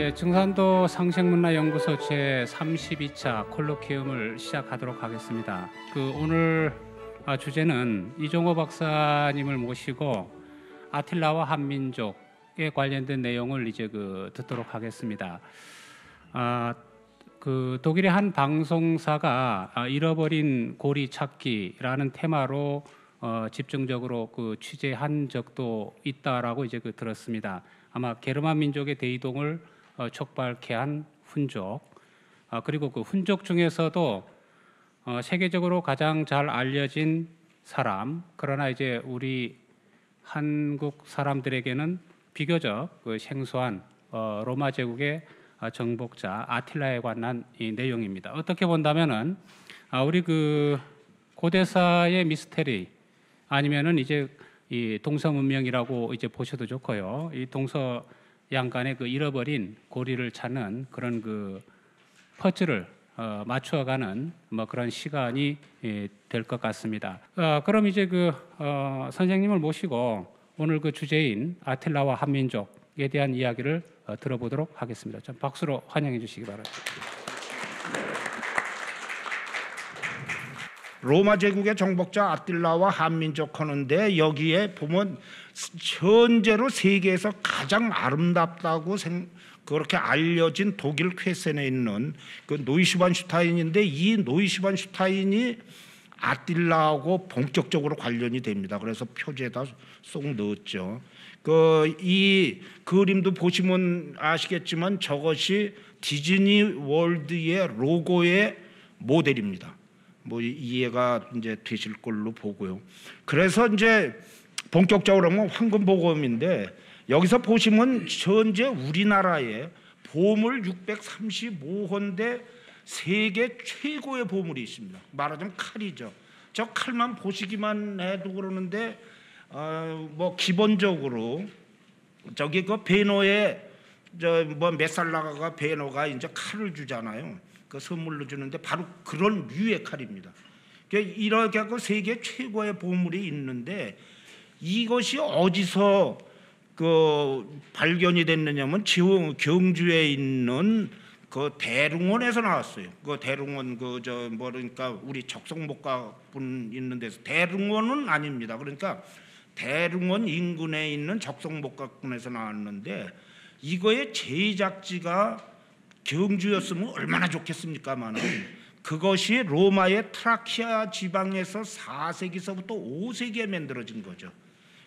이제 증산도 상식문화연구소 제32차 콜로퀴움을 시작하도록 하겠습니다. 오늘 주제는 이종호 박사님을 모시고 아틸라와 한민족에 관련된 내용을 이제 듣도록 하겠습니다. 독일의 한 방송사가 잃어버린 고리 찾기라는 테마로 집중적으로 취재한 적도 있다라고 이제 들었습니다. 아마 게르만 민족의 대이동을 촉발케 한 훈족, 그리고 그 훈족 중에서도 세계적으로 가장 잘 알려진 사람, 그러나 이제 우리 한국 사람들에게는 비교적 생소한 로마 제국의 정복자 아틸라에 관한 이 내용입니다. 어떻게 본다면은 우리 고대사의 미스테리 아니면은 이제 이 동서 문명이라고 이제 보셔도 좋고요. 이 동서양 간의 잃어버린 고리를 찾는 그런 퍼즐을 맞추어가는 그런 시간이 될 것 같습니다. 그럼 이제 선생님을 모시고 오늘 주제인 아틸라와 한민족에 대한 이야기를 들어보도록 하겠습니다. 좀 박수로 환영해 주시기 바랍니다. 로마 제국의 정복자 아틸라와 한민족 하는데 여기에 보면 현재로 세계에서 가장 아름답다고 그렇게 알려진 독일 쾌센에 있는 노이슈반슈타인인데 이 노이슈반슈타인이 아틸라하고 본격적으로 관련이 됩니다. 그래서 표지에다 쏙 넣었죠. 이 그림도 보시면 아시겠지만 저것이 디즈니 월드의 로고의 모델입니다. 이해가 이제 되실 걸로 보고요. 그래서 이제 본격적으로 하면 황금보검인데 여기서 보시면 현재 우리나라에 보물 635호인데 세계 최고의 보물이 있습니다. 말하자면 칼이죠. 저 칼만 보시기만 해도 그러는데 기본적으로 저기 베노에 메살라가 베노가 이제 칼을 주잖아요. 선물로 주는데 바로 그런 류의 칼입니다. 이렇게 하고 세계 최고의 보물이 있는데 이것이 어디서 발견이 됐느냐면 경주에 있는 대릉원에서 나왔어요. 대릉원 그러니까 우리 적성목가 분 있는 데서 대릉원은 아닙니다. 그러니까 대릉원 인근에 있는 적성목가군에서 나왔는데 이거의 제작지가 경주였으면 얼마나 좋겠습니까만은 그것이 로마의 트라키아 지방에서 4세기서부터 5세기에 만들어진 거죠.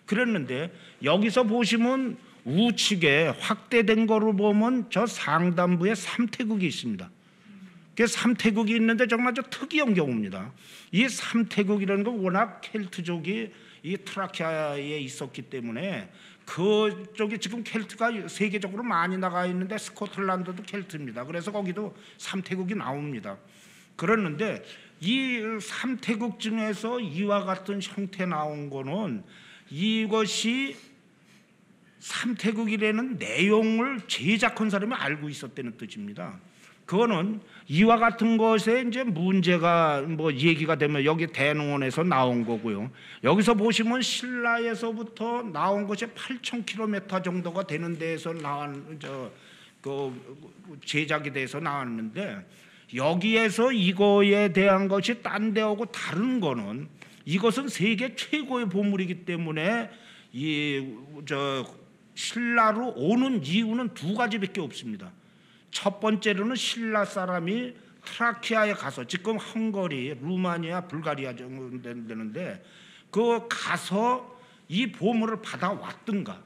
그랬는데 여기서 보시면 우측에 확대된 거로 보면 저 상단부에 삼태국이 있습니다. 그 삼태국이 있는데 정말 저 특이한 경우입니다. 이 삼태국이라는 건 워낙 켈트족이 이 트라키아에 있었기 때문에 그쪽에 지금 켈트가 세계적으로 많이 나가 있는데 스코틀랜드도 켈트입니다. 그래서 거기도 삼태국이 나옵니다. 그랬는데 이 삼태국 중에서 이와 같은 형태 나온 거는 이것이 삼태국이라는 내용을 제작한 사람이 알고 있었다는 뜻입니다. 그거는 이와 같은 것에 이제 문제가 얘기가 되면 여기 대릉원에서 나온 거고요. 여기서 보시면 신라에서부터 나온 것이 8,000km 정도가 되는 데에서 제작이 돼서 나왔는데 여기에서 이거에 대한 것이 딴 데하고 다른 거는 이것은 세계 최고의 보물이기 때문에 신라로 오는 이유는 두 가지밖에 없습니다. 첫 번째로는 신라 사람이 트라키아에 가서 지금 헝가리, 루마니아, 불가리아 정도 되는데 가서 이 보물을 받아왔든가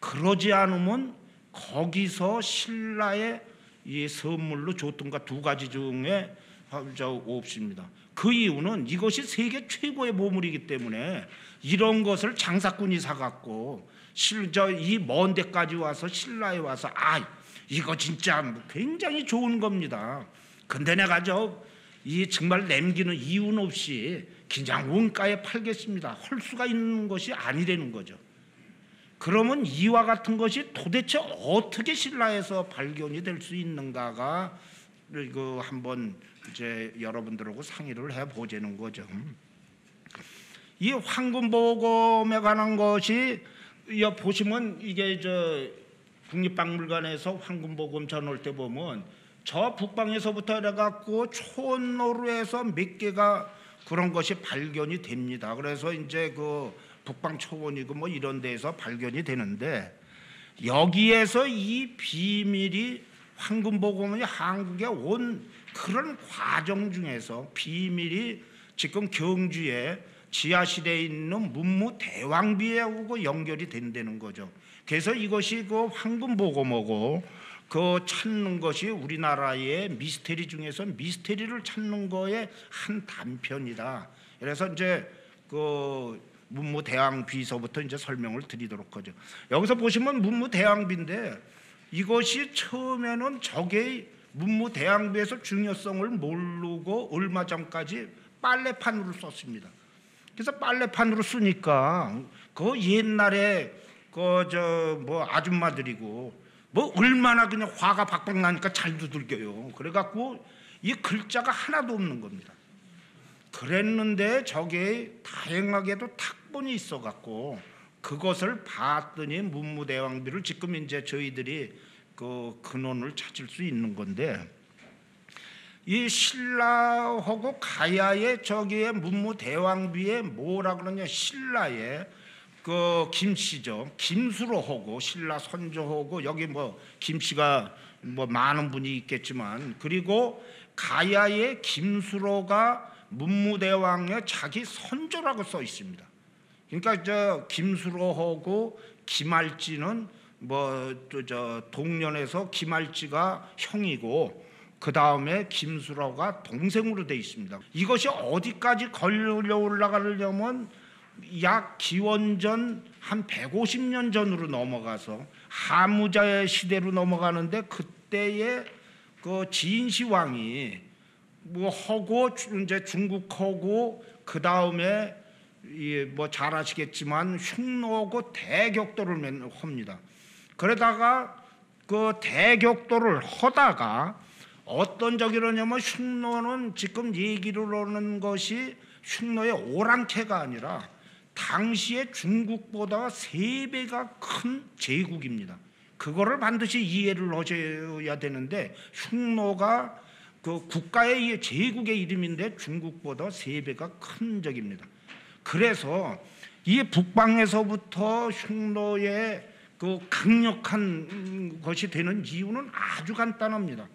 그러지 않으면 거기서 신라의 이 선물로 줬든가 두 가지 중에 없습니다. 그 이유는 이것이 세계 최고의 보물이기 때문에 이런 것을 장사꾼이 사갖고 이 먼 데까지 와서 신라에 와서 이거 진짜 굉장히 좋은 겁니다. 근데 내가 정말 남기는 이유는 없이 그냥 원가에 팔겠습니다. 할 수가 있는 것이 아니라는 거죠. 그러면 이와 같은 것이 도대체 어떻게 신라에서 발견이 될 수 있는가가 한번 이제 여러분들하고 상의를 해보자는 거죠. 이 황금보검에 관한 것이 보시면 이게 국립박물관에서 황금보금 전올 때 보면 저 북방에서부터 해갖고 초원로루에서 몇 개가 그런 것이 발견이 됩니다. 그래서 이제 그 북방 초원이고 뭐 이런 데에서 발견이 되는데, 여기에서 이 비밀이 황금보금이 한국에 온 그런 과정 중에서 비밀이 지금 경주에 지하실에 있는 문무대왕비하고 연결이 된다는 거죠. 그래서 이것이 그 황금보금하고 그 찾는 것이 우리나라의 미스테리 중에서 미스테리를 찾는 거의 한 단편이다. 그래서 이제 그 문무대왕비서부터 이제 설명을 드리도록 하죠. 여기서 보시면 문무대왕비인데, 이것이 처음에는 저게 문무대왕비에서 중요성을 모르고 얼마 전까지 빨래판으로 썼습니다. 그래서 빨래판으로 쓰니까 그 옛날에 그 저 뭐 아줌마들이고 뭐 얼마나 그냥 화가 박박 나니까 잘 두들겨요. 그래갖고 이 글자가 하나도 없는 겁니다. 그랬는데 저게 다행하게도 탁본이 있어갖고 그것을 봤더니 문무대왕비를 지금 이제 저희들이 그 근원을 찾을 수 있는 건데, 이 신라하고 가야의 저기에 문무대왕비에 뭐라 그러냐, 신라의 그 김씨죠. 김수로하고 신라 선조하고 여기 뭐 김씨가 뭐 많은 분이 있겠지만, 그리고 가야의 김수로가 문무대왕의 자기 선조라고 써 있습니다. 그러니까 저 김수로하고 김알지는 뭐 저 동년에서 김알지가 형이고 그 다음에 김수로가 동생으로 돼 있습니다. 이것이 어디까지 걸려 올라가려면 약 기원전 한 150년 전으로 넘어가서 하무자의 시대로 넘어가는데, 그때의 그 진시 왕이 뭐 하고 이제 중국하고 그 다음에 뭐 잘 아시겠지만 흉노하고 대격돌을 합니다. 그러다가 그 대격돌을 하다가 어떤 적이라냐면, 흉노는 지금 얘기를 하는 것이 흉노의 오랑캐가 아니라 당시에 중국보다 3배가 큰 제국입니다. 그거를 반드시 이해를 하셔야 되는데, 흉노가 그 국가의 제국의 이름인데 중국보다 3배가 큰 적입니다. 그래서 이 북방에서부터 흉노의 그 강력한 것이 되는 이유는 아주 간단합니다.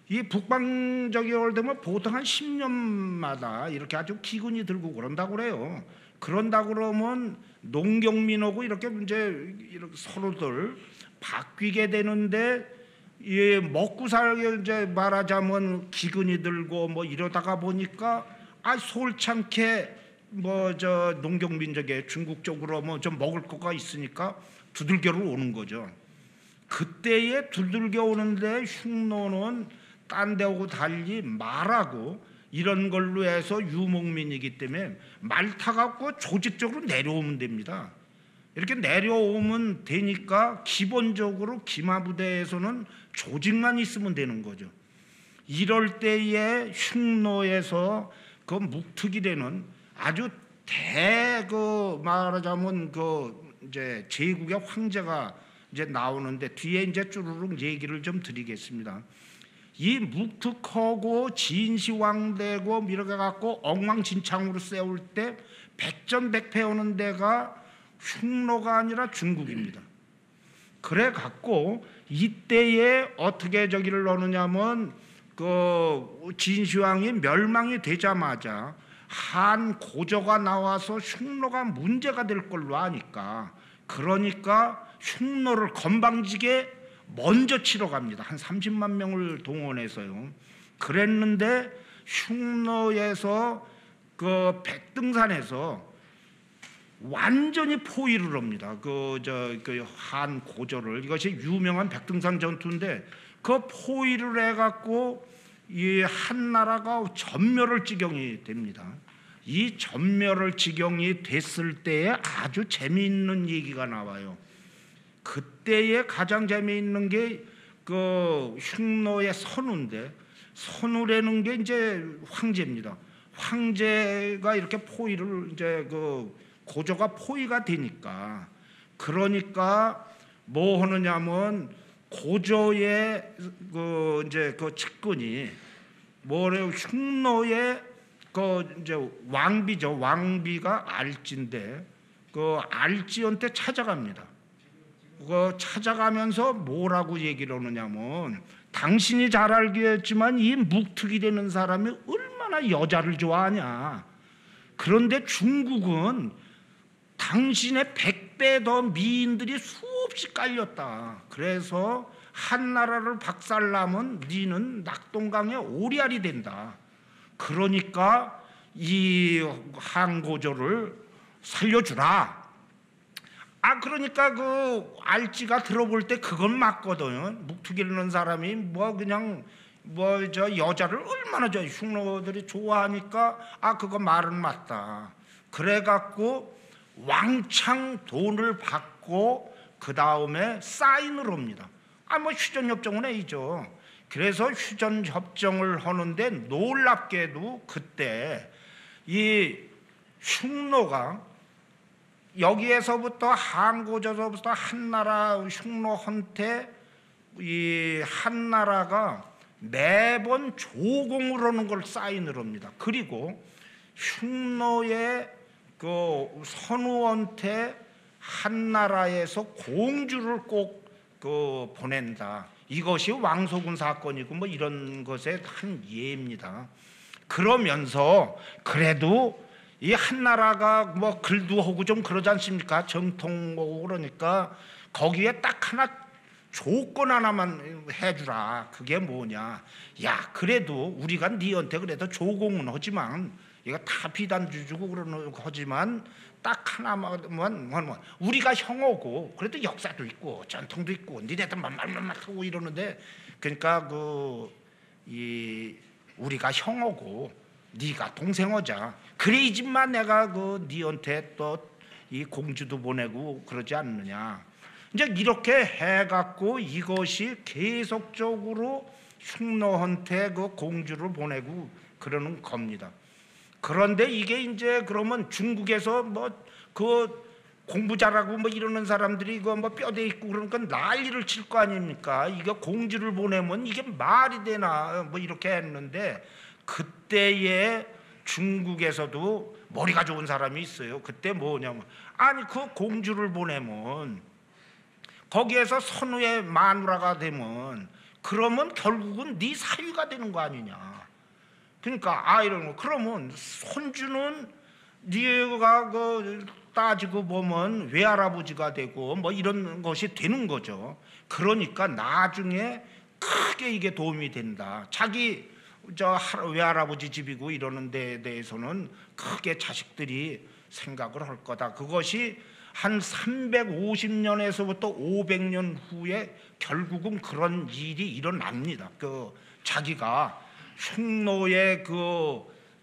이 북방적이 올 때면 보통 한 10년마다 이렇게 아주 기근이 들고 그런다고 그래요. 그런다 그러면 농경민하고 이렇게 이제 이렇게 서로들 바뀌게 되는데, 예, 먹고 살게 이제 말하자면 기근이 들고 뭐 이러다가 보니까 솔창게 뭐 저 농경민족의 중국 쪽으로 뭐 좀 먹을 거가 있으니까 두들겨로 오는 거죠. 그때에 두들겨 오는데 흉노는 딴 데하고 달리 말하고 이런 걸로 해서 유목민이기 때문에 말 타갖고 조직적으로 내려오면 됩니다. 이렇게 내려오면 되니까 기본적으로 기마부대에서는 조직만 있으면 되는 거죠. 이럴 때에 흉노에서 그 묵특이 되는 아주 그 말하자면 그 이제 제국의 황제가 이제 나오는데, 뒤에 이제 쭈루룩 얘기를 좀 드리겠습니다. 이 묵특하고 진시황되고 이렇게 갖고 엉망진창으로 세울 때 백전백패 오는 데가 흉노가 아니라 중국입니다. 그래 갖고 이때에 어떻게 저기를 넣느냐면, 그 진시황이 멸망이 되자마자 한 고조가 나와서 흉노가 문제가 될 걸로 아니까, 그러니까 흉노를 건방지게 먼저 치러 갑니다. 한 30만 명을 동원해서요. 그랬는데 흉노에서 그 백등산에서 완전히 포위를 합니다. 그 한 고조를, 이것이 유명한 백등산 전투인데, 그 포위를 해갖고 이 한 나라가 전멸할 지경이 됩니다. 이 전멸할 지경이 됐을 때에 아주 재미있는 얘기가 나와요. 그때에 가장 재미있는 게 그 흉노의 선우인데, 선우라는 게 이제 황제입니다. 황제가 이렇게 포위를 이제 그 고조가 포위가 되니까, 그러니까 뭐 하느냐면 고조의 그 이제 그 측근이 뭐래요? 흉노의 그 이제 왕비죠. 왕비가 알지인데 그 알지한테 찾아갑니다. 그 찾아가면서 뭐라고 얘기를 하느냐면 당신이 잘 알겠지만 이 묵특이라는 사람이 얼마나 여자를 좋아하냐. 그런데 중국은 당신의 100배 더 미인들이 수없이 깔렸다. 그래서 한나라를 박살나면 니는 낙동강의 오리알이 된다. 그러니까 이 한고조를 살려주라. 그러니까 그 알지가 들어볼 때 그건 맞거든. 묵투기라는 사람이 뭐 그냥 뭐 저 여자를 얼마나 저 흉노들이 좋아하니까 그거 말은 맞다. 그래갖고 왕창 돈을 받고 그 다음에 사인을 합니다. 뭐 휴전협정은 해이죠. 그래서 휴전협정을 하는데 놀랍게도 그때 이 흉노가 여기에서부터 한고조서부터 한나라 흉노한테 이 한나라가 매번 조공을 하는 걸 사인을 합니다. 그리고 흉노의 그 선우한테 한나라에서 공주를 꼭 그 보낸다. 이것이 왕소군 사건이고 뭐 이런 것의 한 예입니다. 그러면서 그래도 이 한나라가 뭐 글도 하고 좀 그러지 않습니까? 정통하고 그러니까 거기에 딱 하나 조건 하나만 해주라. 그게 뭐냐? 야, 그래도 우리가 니한테 그래도 조공은 하지만 이거 다 비단주 주고 그러는 거지만 딱 하나만 우리가 형하고 그래도 역사도 있고 전통도 있고 니네들 말만 하고 이러는데 그러니까 이 우리가 형하고 네가 동생하자. 그래 이 집만 내가 그 니한테 또 이 공주도 보내고 그러지 않느냐. 이제 이렇게 해갖고 이것이 계속적으로 흉노한테 그 공주를 보내고 그러는 겁니다. 그런데 이게 이제 그러면 중국에서 뭐 그 공부 잘하고 뭐 이러는 사람들이 이거 뭐 뼈대 있고 그러니까 난리를 칠 거 아닙니까? 이거 공주를 보내면 이게 말이 되나 뭐 이렇게 했는데 그때에 중국에서도 머리가 좋은 사람이 있어요. 그때 뭐냐면 그 공주를 보내면 거기에서 선우의 마누라가 되면 그러면 결국은 네 사위가 되는 거 아니냐. 그러니까 이런 거 그러면 손주는 네가 그 따지고 보면 외할아버지가 되고 뭐 이런 것이 되는 거죠. 그러니까 나중에 크게 이게 도움이 된다. 자기 저 외할아버지 집이고 이러는 데에 대해서는 크게 자식들이 생각을 할 거다. 그것이 한 350년에서부터 500년 후에 결국은 그런 일이 일어납니다. 그 자기가 흉노의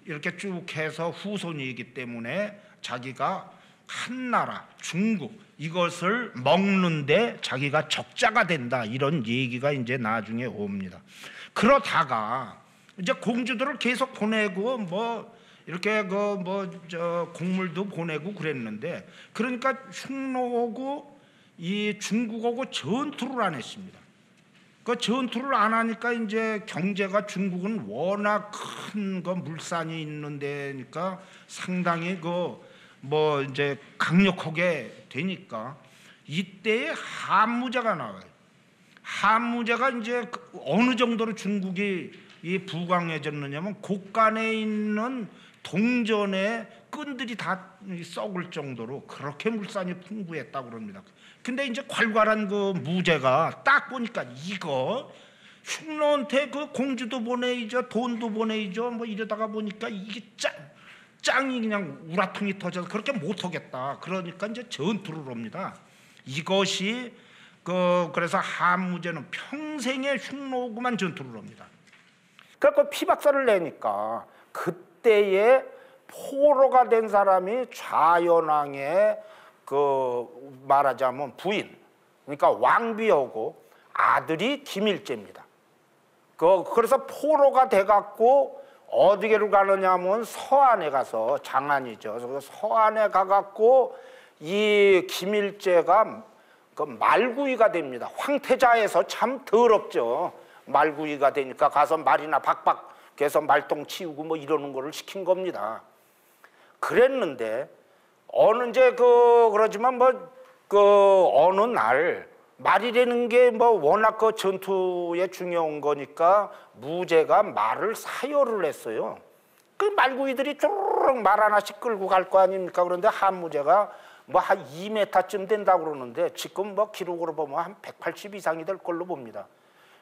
이렇게 쭉 해서 후손이기 때문에 자기가 한나라 중국 이것을 먹는데 자기가 적자가 된다. 이런 얘기가 이제 나중에 옵니다. 그러다가 이제 공주들을 계속 보내고 뭐 이렇게 곡물도 보내고 그랬는데 그러니까 흉노하고 이 중국하고 전투를 안 했습니다. 그 전투를 안 하니까 이제 경제가 중국은 워낙 큰 물산이 있는 데니까 상당히 이제 강력하게 되니까 이때에 한무제가 나와요. 한무제가 이제 어느 정도로 중국이 이 부강해졌느냐면 곳간에 있는 동전의 끈들이 다 썩을 정도로 그렇게 물산이 풍부했다고 그럽니다. 근데 이제 괄괄한 무제가 딱 보니까 이거 흉노한테 공주도 보내이죠, 돈도 보내이죠, 뭐 이러다가 보니까 이게 짱이 그냥 우라통이 터져서 그렇게 못하겠다. 그러니까 이제 전투를 합니다. 이것이 그래서 한무제는 평생의 흉노하고만 전투를 합니다. 그러니까 피박사를 내니까 그때에 포로가 된 사람이 좌연왕의 말하자면 부인, 그러니까 왕비하고 아들이 김일제입니다. 그래서 포로가 돼갖고 어디로 가느냐면 서안에 가서 장안이죠. 그래서 서안에 가갖고 이 김일제가 그 말구이가 됩니다. 황태자에서 참 더럽죠. 말구이가 되니까 가서 말이나 박박해서 말똥 치우고 뭐 이러는 거를 시킨 겁니다. 그랬는데 어느 이제 그러지만 어느 날 말이라는 게 워낙 전투에 중요한 거니까 무제가 말을 사열을 했어요. 그 말구이들이 쪼르륵 말 하나씩 끌고 갈 거 아닙니까? 그런데 한무제가 한 2m쯤 된다고 그러는데 지금 기록으로 보면 한 180 이상이 될 걸로 봅니다.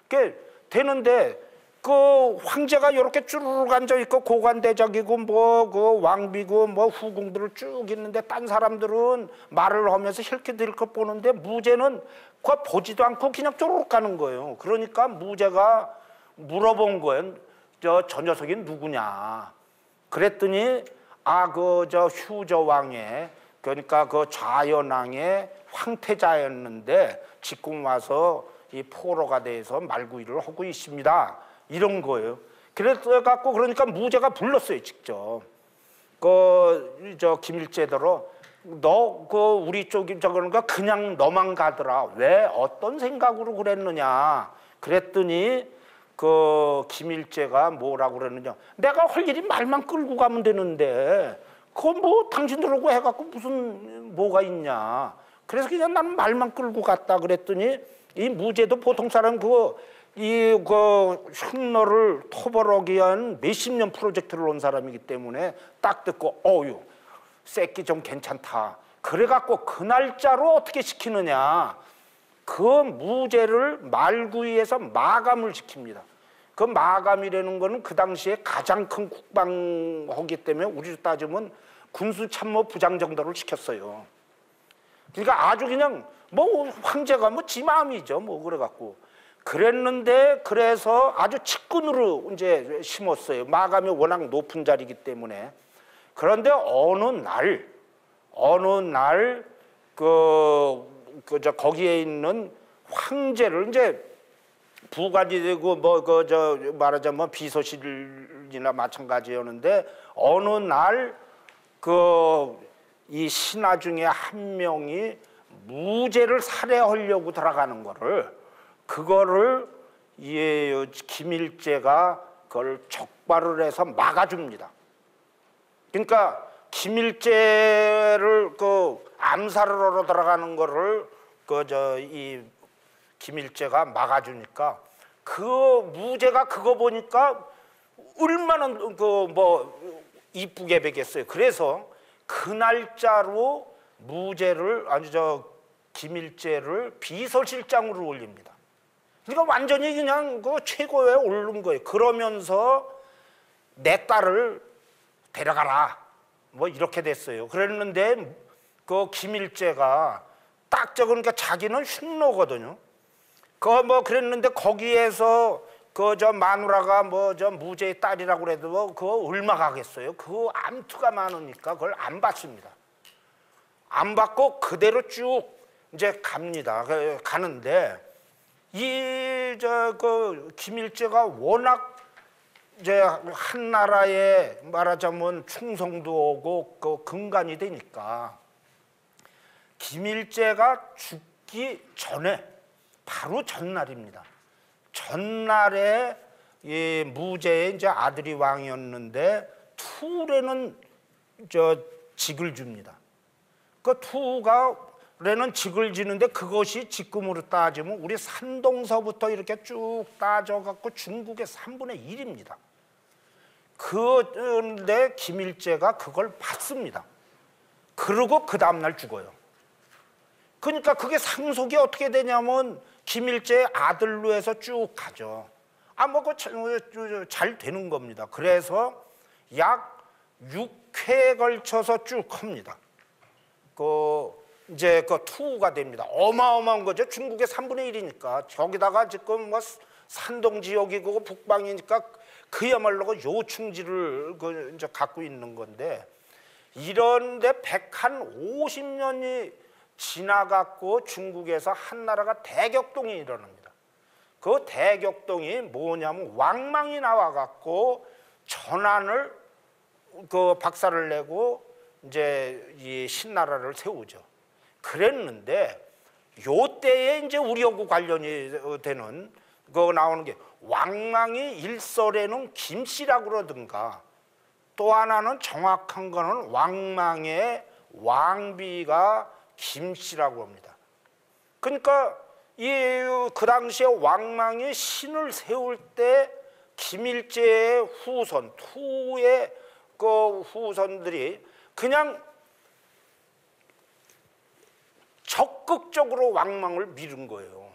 그게 되는데 그 황제가 이렇게 쭈르륵 앉아 있고 고관대적이고 그 왕비고 후궁들을 쭉 있는데 딴 사람들은 말을 하면서 힐끗힐끗 보는데 무제는 그거 보지도 않고 그냥 쭈르륵 가는 거예요. 그러니까 무제가 물어본 거예요. 저 녀석이 누구냐? 그랬더니 휴저왕의 그러니까 좌연왕의 황태자였는데 지금 와서 이 포로가 돼서 말구이를 하고 있습니다. 이런 거예요. 그래서 갖고 그러니까 무제가 불렀어요, 직접. 김일제더러 너 우리 쪽이 그러니까 그냥 너만 가더라. 왜 어떤 생각으로 그랬느냐? 그랬더니 김일제가 뭐라고 그랬느냐? 내가 할 일이 말만 끌고 가면 되는데 그건 당신들하고 해갖고 무슨 뭐가 있냐? 그래서 그냥 나는 말만 끌고 갔다 그랬더니 이 무제도 보통 사람 흉노를 토벌하기 위한 몇십 년 프로젝트를 온 사람이기 때문에 딱 듣고 어유 새끼 좀 괜찮다. 그래갖고 그 날짜로 어떻게 시키느냐? 그 무제를 말구이에서 마감을 시킵니다. 그 마감이라는 거는 그 당시에 가장 큰 국방이기 때문에 우리로 따지면 군수참모부장 정도를 시켰어요. 그러니까 아주 그냥 황제가 지 마음이죠. 그래갖고 그랬는데 그래서 아주 측근으로 이제 심었어요. 마감이 워낙 높은 자리이기 때문에. 그런데 어느 날 거기에 있는 황제를 이제 부관이 되고 말하자면 비서실이나 마찬가지였는데 어느 날 이 신하 중에 한 명이 무제를 살해하려고 들어가는 그거를 김일제가 그걸 적발을 해서 막아줍니다. 그러니까 김일제를 암살을 하러 들어가는 거를 이 김일제가 막아주니까 무제가 그거 보니까 얼마나 이쁘게 베겠어요. 그래서 그 날짜로 무제를 김일제를 비서실장으로 올립니다. 그러니까 완전히 그냥 최고에 오른 거예요. 그러면서 내 딸을 데려가라. 이렇게 됐어요. 그랬는데 김일제가 딱 그러니까 자기는 흉노거든요. 그랬는데 거기에서 마누라가 무제의 딸이라고 그래도 그거 얼마 가겠어요? 그 암투가 많으니까 그걸 안 받습니다. 안 받고 그대로 쭉 이제 갑니다. 가는데 김일제가 워낙 이제 한 나라에 말하자면 충성도 오고 근간이 되니까 김일제가 죽기 전에 바로 전날입니다. 전날에 무제의 이제 아들이 왕이었는데 투레는 직을 줍니다. 투가레는 직을 지는데 그것이 지금으로 따지면 우리 산동서부터 이렇게 쭉 따져갖고 중국의 3분의 1입니다. 그런데 김일제가 그걸 받습니다. 그러고 그 다음날 죽어요. 그러니까 그게 상속이 어떻게 되냐면 김일제의 아들로 해서 쭉 가죠. 잘 되는 겁니다. 그래서 약 6회에 걸쳐서 쭉 합니다. 이제 투가 됩니다. 어마어마한 거죠. 중국의 3분의 1이니까. 저기다가 지금 산동 지역이고 북방이니까 그야말로 요충지를 이제 갖고 있는 건데 이런데 150년이 지나갖고 중국에서 한나라가 대격동이 일어납니다. 그 대격동이 뭐냐면 왕망이 나와갖고 전한을 박살을 내고 이제 이 신나라를 세우죠. 그랬는데 요 때에 이제 우리하고 관련이 되는 거 나오는 게 왕망이 일설에는 김씨라고 그러든가 또 하나는 정확한 거는 왕망의 왕비가 김씨라고 합니다. 그러니까 그 당시에 왕망이 신을 세울 때 김일제의 후손, 투의 그 후손들이 그냥 적극적으로 왕망을 밀은 거예요.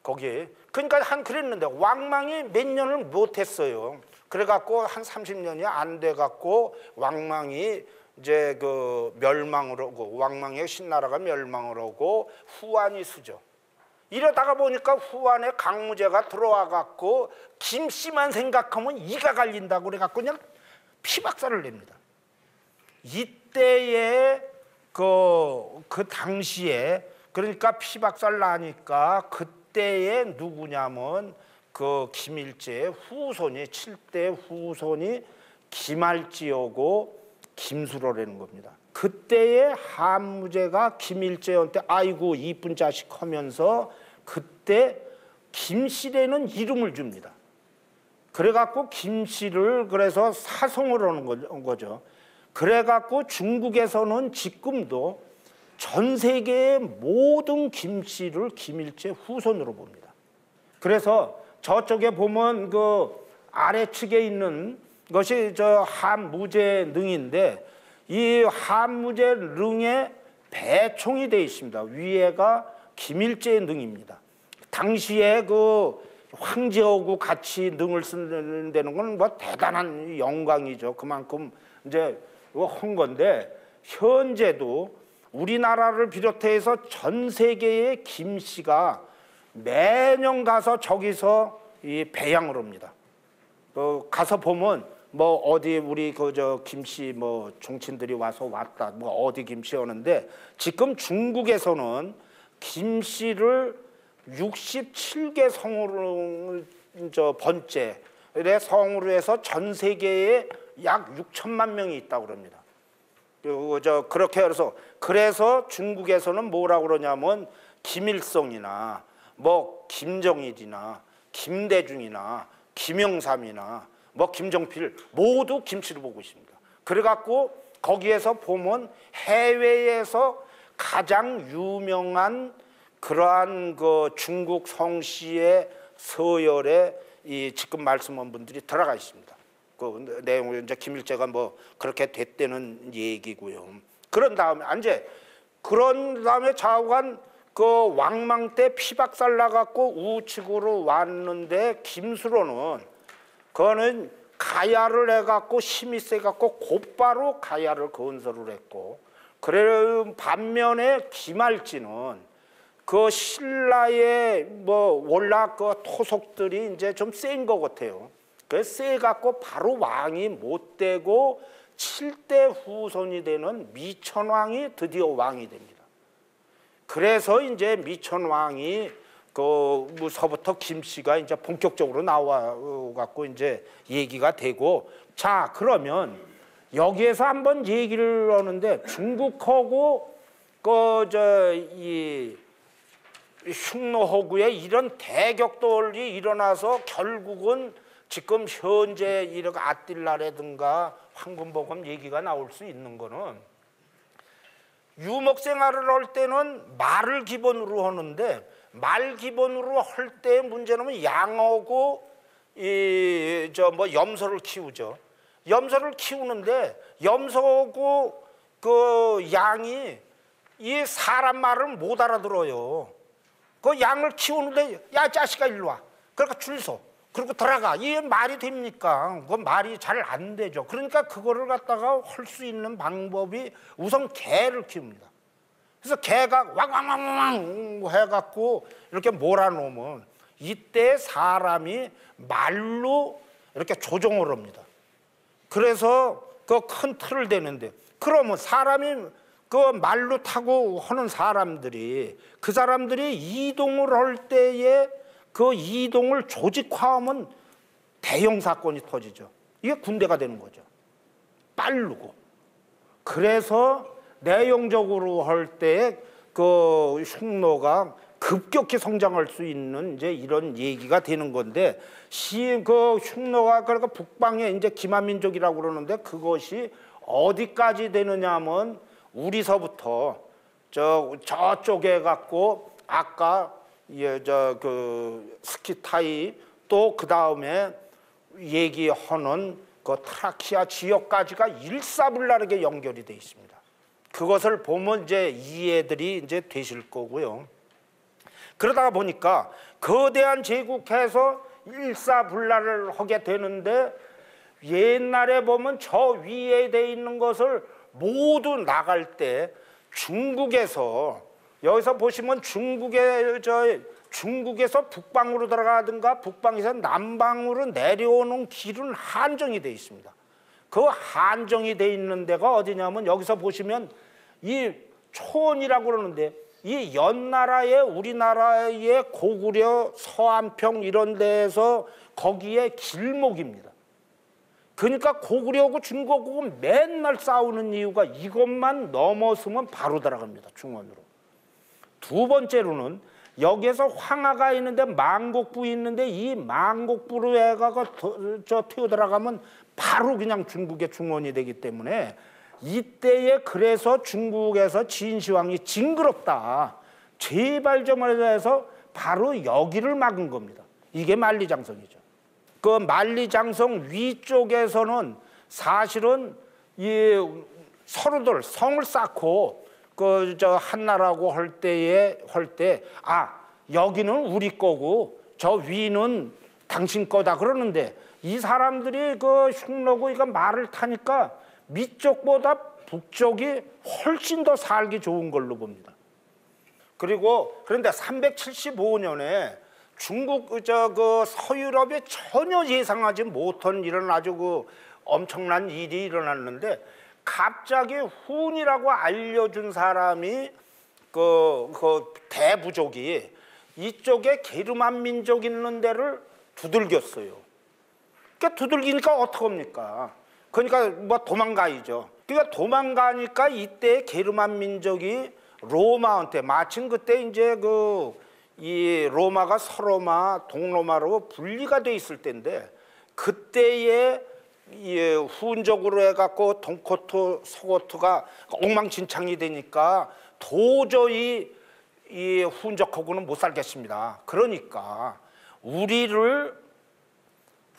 거기에. 그러니까 그랬는데 왕망이 몇 년을 못했어요. 그래갖고 한 30년이 안 돼갖고 왕망이 이제 그 멸망을 하고 왕망의 신나라가 멸망을 하고 후한이 수죠. 이러다가 보니까 후한에 강무제가 들어와갖고 김씨만 생각하면 이가 갈린다고 그래갖고 그냥 피박살을 냅니다. 이때에 그 당시에 그러니까 피박살 나니까 그때에 누구냐면 그 김일제의 후손이 7대 후손이 김할지하고 김수로라는 겁니다. 그때의 한무제가 김일제한테 아이고 이쁜 자식 하면서 그때 김씨라는 이름을 줍니다. 그래갖고 김씨를 그래서 사성을 하는 거죠. 그래갖고 중국에서는 지금도 전 세계의 모든 김씨를 김일제 후손으로 봅니다. 그래서 저쪽에 보면 그 아래측에 있는 것이 저 한무제 능인데 이 한무제 능에 배총이 되어 있습니다. 위에가 김일제의 능입니다. 당시에 그 황제하고 같이 능을 쓴다는 건 뭐 대단한 영광이죠. 그만큼 이제 한 건데 현재도 우리나라를 비롯해서 전 세계의 김씨가 매년 가서 저기서 이 배양을 합니다. 가서 보면 뭐 어디 우리 저 김씨 뭐 종친들이 와서 왔다 뭐 어디 김씨 오는데 지금 중국에서는 김씨를 67개 성으로 저 번째 성으로 해서 전 세계에 약 6천만 명이 있다고 그럽니다. 그렇게 그래서 중국에서는 뭐라고 그러냐면 김일성이나 뭐 김정일이나 김대중이나 김영삼이나 뭐 김정필 모두 김씨를 보고 있습니다. 그래갖고 거기에서 보면 해외에서 가장 유명한 그러한 그 중국 성씨의 서열에 이 지금 말씀한 분들이 들어가 있습니다. 그 내용을 이제 김일제가 뭐 그렇게 됐다는 얘기고요. 그런 다음에 좌우간 그 왕망 때 피박살 나갖고 우측으로 왔는데 김수로는 그거는 가야를 해갖고 힘이 세갖고 곧바로 가야를 건설을 했고 그래 반면에 김할지는 그 신라의 뭐 원래 그 토속들이 이제 좀 센 것 같아요. 그래서 세갖고 바로 왕이 못 되고 7대 후손이 되는 미천왕이 드디어 왕이 됩니다. 그래서 이제 미천왕이 그서부터 김씨가 이제 본격적으로 나와 갖고 이제 얘기가 되고 자 그러면 여기에서 한번 얘기를 하는데 중국하고 이 흉노호구에 이런 대격돌이 일어나서 결국은 지금 현재 이렇게 아딜라라든가 황금보검 얘기가 나올 수 있는 거는 유목 생활을 할 때는 말을 기본으로 하는데 말 기본으로 할 때 문제는 양하고 뭐 염소를 키우죠. 염소를 키우는데 염소하고 그 양이 이 사람 말을 못 알아들어요. 그 양을 키우는데 야 자식아 일로 와. 그러니까 줄 서. 그리고 들어가. 이게 말이 됩니까? 그 말이 잘 안 되죠. 그러니까 그거를 갖다가 할 수 있는 방법이 우선 개를 키웁니다. 그래서 개가 왕왕왕왕 해갖고 이렇게 몰아놓으면 이때 사람이 말로 이렇게 조종을 합니다. 그래서 그 큰 틀을 대는데 그러면 사람이 그 말로 타고 하는 사람들이 그 사람들이 이동을 할 때에 그 이동을 조직화하면 대형 사건이 터지죠. 이게 군대가 되는 거죠. 빠르고. 그래서 내용적으로 할 때 그 흉노가 급격히 성장할 수 있는 이제 이런 얘기가 되는 건데 그 흉노가 그러니까 북방의 이제 기마민족이라고 그러는데 그것이 어디까지 되느냐면 우리서부터 저쪽에 갖고 아까 그 스키타이 또 그 다음에 얘기하는 그 트라키아 지역까지가 일사불란하게 연결이 돼 있습니다. 그것을 보면 이제 이해들이 이제 되실 거고요. 그러다가 보니까 거대한 제국해서 일사불란을 하게 되는데 옛날에 보면 저 위에 돼 있는 것을 모두 나갈 때 중국에서 여기서 보시면 중국에서 북방으로 들어가든가 북방에서 남방으로 내려오는 길은 한정이 돼 있습니다. 그 한정이 돼 있는 데가 어디냐면 여기서 보시면 이 초원이라고 그러는데 이 연나라의 우리나라의 고구려 서안평 이런 데에서 거기에 길목입니다. 그러니까 고구려하고 중국하고 맨날 싸우는 이유가 이것만 넘어서면 바로 들어갑니다. 중원으로. 두 번째로는 여기에서 황하가 있는데 망곡부 있는데 이 망곡부로 해가가 튀어 들어가면 바로 그냥 중국의 중원이 되기 때문에 이때에 그래서 중국에서 진시황이 징그럽다. 제발 좀 해서 바로 여기를 막은 겁니다. 이게 만리장성이죠. 그 만리장성 위쪽에서는 사실은 이 서로들 성을 쌓고 그 한나라고 할 때 여기는 우리 거고 저 위는 당신 거다 그러는데 이 사람들이 그 흉노고 이거 말을 타니까 밑쪽보다 북쪽이 훨씬 더 살기 좋은 걸로 봅니다. 그런데 375년에 중국 그 서유럽에 전혀 예상하지 못한 이런 아주 그 엄청난 일이 일어났는데 갑자기 훈이라고 알려준 사람이 그 대부족이 이쪽에 게르만 민족 있는 데를 두들겼어요. 그러니까 두들기니까 어떡합니까? 그러니까 뭐 도망가야죠. 그러니까 도망가니까 이때 게르만 민족이 로마한테 마침 그때 이제 이 로마가 서로마, 동로마로 분리가 돼 있을 때인데 그때에 훈족으로 해갖고 동코트, 서고트가 엉망진창이 되니까 도저히 이 훈족하고는 못 살겠습니다. 그러니까 우리를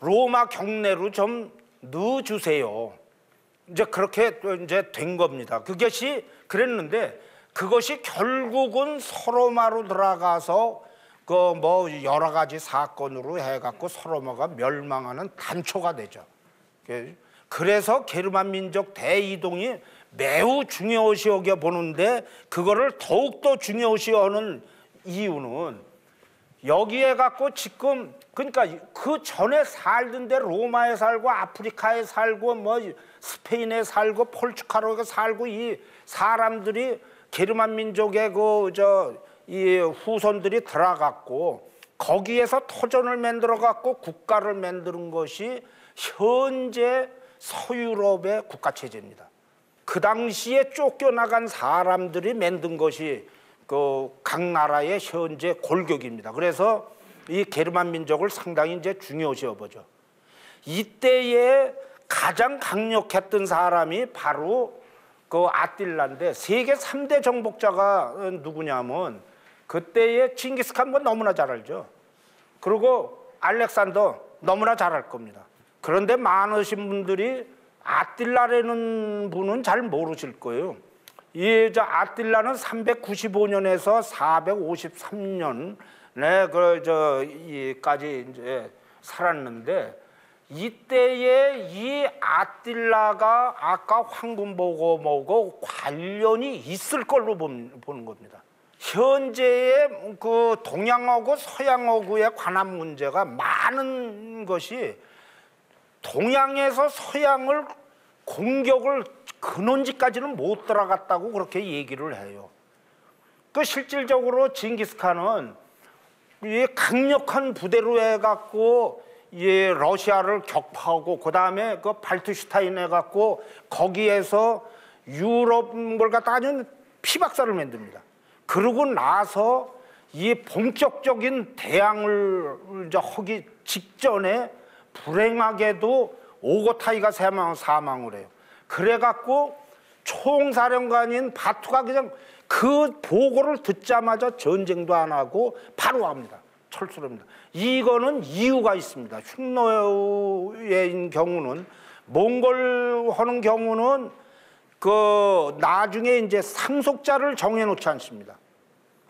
로마 경내로 좀 넣어주세요. 이제 그렇게 이제 된 겁니다. 그것이 그랬는데 그것이 결국은 서로마로 들어가서 그 뭐 여러 가지 사건으로 해갖고 서로마가 멸망하는 단초가 되죠. 그래서 게르만 민족 대이동이 매우 중요시 여겨 보는데 그거를 더욱더 중요시 하는 이유는 여기에 갖고 지금 그러니까 그 전에 살던 데 로마에 살고 아프리카에 살고 뭐 스페인에 살고 포르투갈에 살고 이 사람들이 게르만 민족의 이 후손들이 들어갔고 거기에서 터전을 만들어 갖고 국가를 만드는 것이 현재 서유럽의 국가 체제입니다. 그 당시에 쫓겨나간 사람들이 만든 것이 각 나라의 현재 골격입니다. 그래서 이 게르만 민족을 상당히 이제 중요시 여보죠. 이때에 가장 강력했던 사람이 바로 아틸라인데 세계 3대 정복자가 누구냐면 그때의 징기스칸 뭐 너무나 잘 알죠. 그리고 알렉산더 너무나 잘 알 겁니다. 그런데 많으신 분들이 아틸라라는 분은 잘 모르실 거예요. 아틸라는 395년에서 453년에 까지 이제 살았는데 이때에 이 아틸라가 아까 황금보고하고 관련이 있을 걸로 보는 겁니다. 현재의 그 동양어구, 서양어구에 관한 문제가 많은 것이 동양에서 서양을 공격을 근원지까지는 못 들어갔다고 그렇게 얘기를 해요. 실질적으로 징기스칸은 이 강력한 부대로 해갖고 러시아를 격파하고 그 다음에 발트슈타인 해갖고 거기에서 유럽 뭘 갖다 아주 피박사를 만듭니다. 그러고 나서 이 본격적인 대항을 이제 하기 직전에 불행하게도 오고타이가 사망을 해요. 그래갖고 총사령관인 바투가 그냥 그 보고를 듣자마자 전쟁도 안 하고 바로 합니다. 철수를 합니다. 이거는 이유가 있습니다. 흉노의 경우는, 몽골 하는 경우는 그 나중에 이제 상속자를 정해놓지 않습니다.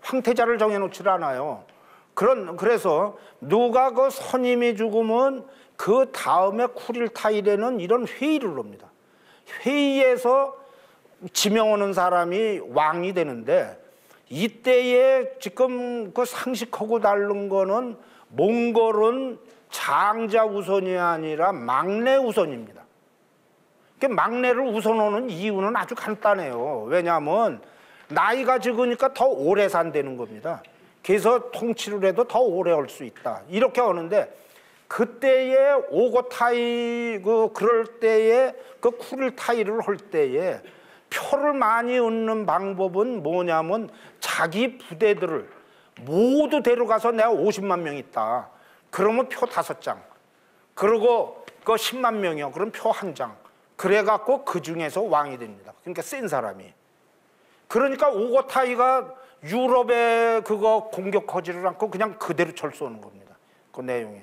황태자를 정해놓지를 않아요. 그래서 누가 그 선임이 죽으면 그 다음에 쿠릴타일에는 이런 회의를 합니다. 회의에서 지명하는 사람이 왕이 되는데, 이때에 지금 그 상식하고 다른 거는 몽골은 장자 우선이 아니라 막내 우선입니다. 막내를 우선하는 이유는 아주 간단해요. 왜냐하면 나이가 적으니까 더 오래 산다는 겁니다. 그래서 통치를 해도 더 오래 할 수 있다. 이렇게 하는데, 그때에 오고타이 그럴 때에 그 쿠릴타이를 할 때에 표를 많이 얻는 방법은 뭐냐면 자기 부대들을 모두 데려가서 내가 50만 명 있다. 그러면 표 5장. 그리고 그 10만 명이요. 그럼 표 1장. 그래갖고 그 중에서 왕이 됩니다. 그러니까 센 사람이. 그러니까 오고타이가 유럽에 그거 공격하지를 않고 그냥 그대로 철수하는 겁니다. 그 내용이.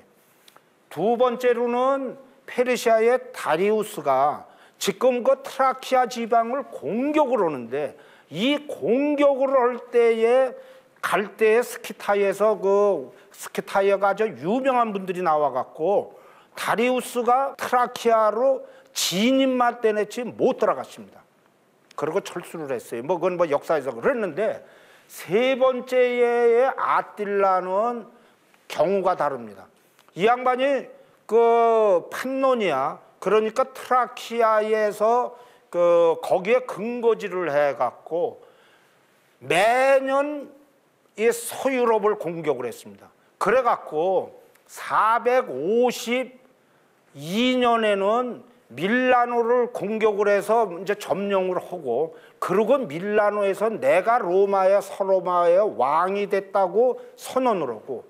두 번째로는 페르시아의 다리우스가 지금 그 트라키아 지방을 공격을 하는데, 이 공격을 할 때에 갈 때에 스키타이에서 그 스키타이어가 아주 유명한 분들이 나와갖고 다리우스가 트라키아로 진입만 떼냈지 못 들어갔습니다. 그리고 철수를 했어요. 그건 역사에서 그랬는데, 세 번째의 아틸라는 경우가 다릅니다. 이 양반이 그 판노니아, 그러니까 트라키아에서 거기에 근거지를 해갖고 매년 이 서유럽을 공격을 했습니다. 그래갖고 452년에는 밀라노를 공격을 해서 이제 점령을 하고, 그리고 밀라노에서 내가 서로마의 왕이 됐다고 선언을 하고,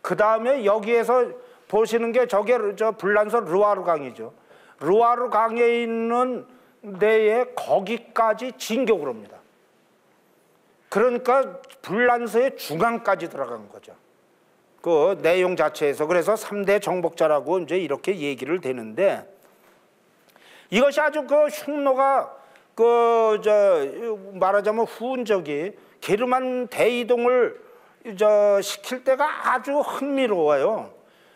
그 다음에 여기에서 보시는 게 저게 불란서 르와르 강이죠. 르와르 강에 있는 데에 거기까지 진격을 합니다. 그러니까 불란서의 중앙까지 들어간 거죠. 그 내용 자체에서. 그래서 3대 정복자라고 이제 이렇게 얘기를 되는데, 이것이 아주 그 흉노가 말하자면 후운적이 게르만 대이동을 시킬 때가 아주 흥미로워요.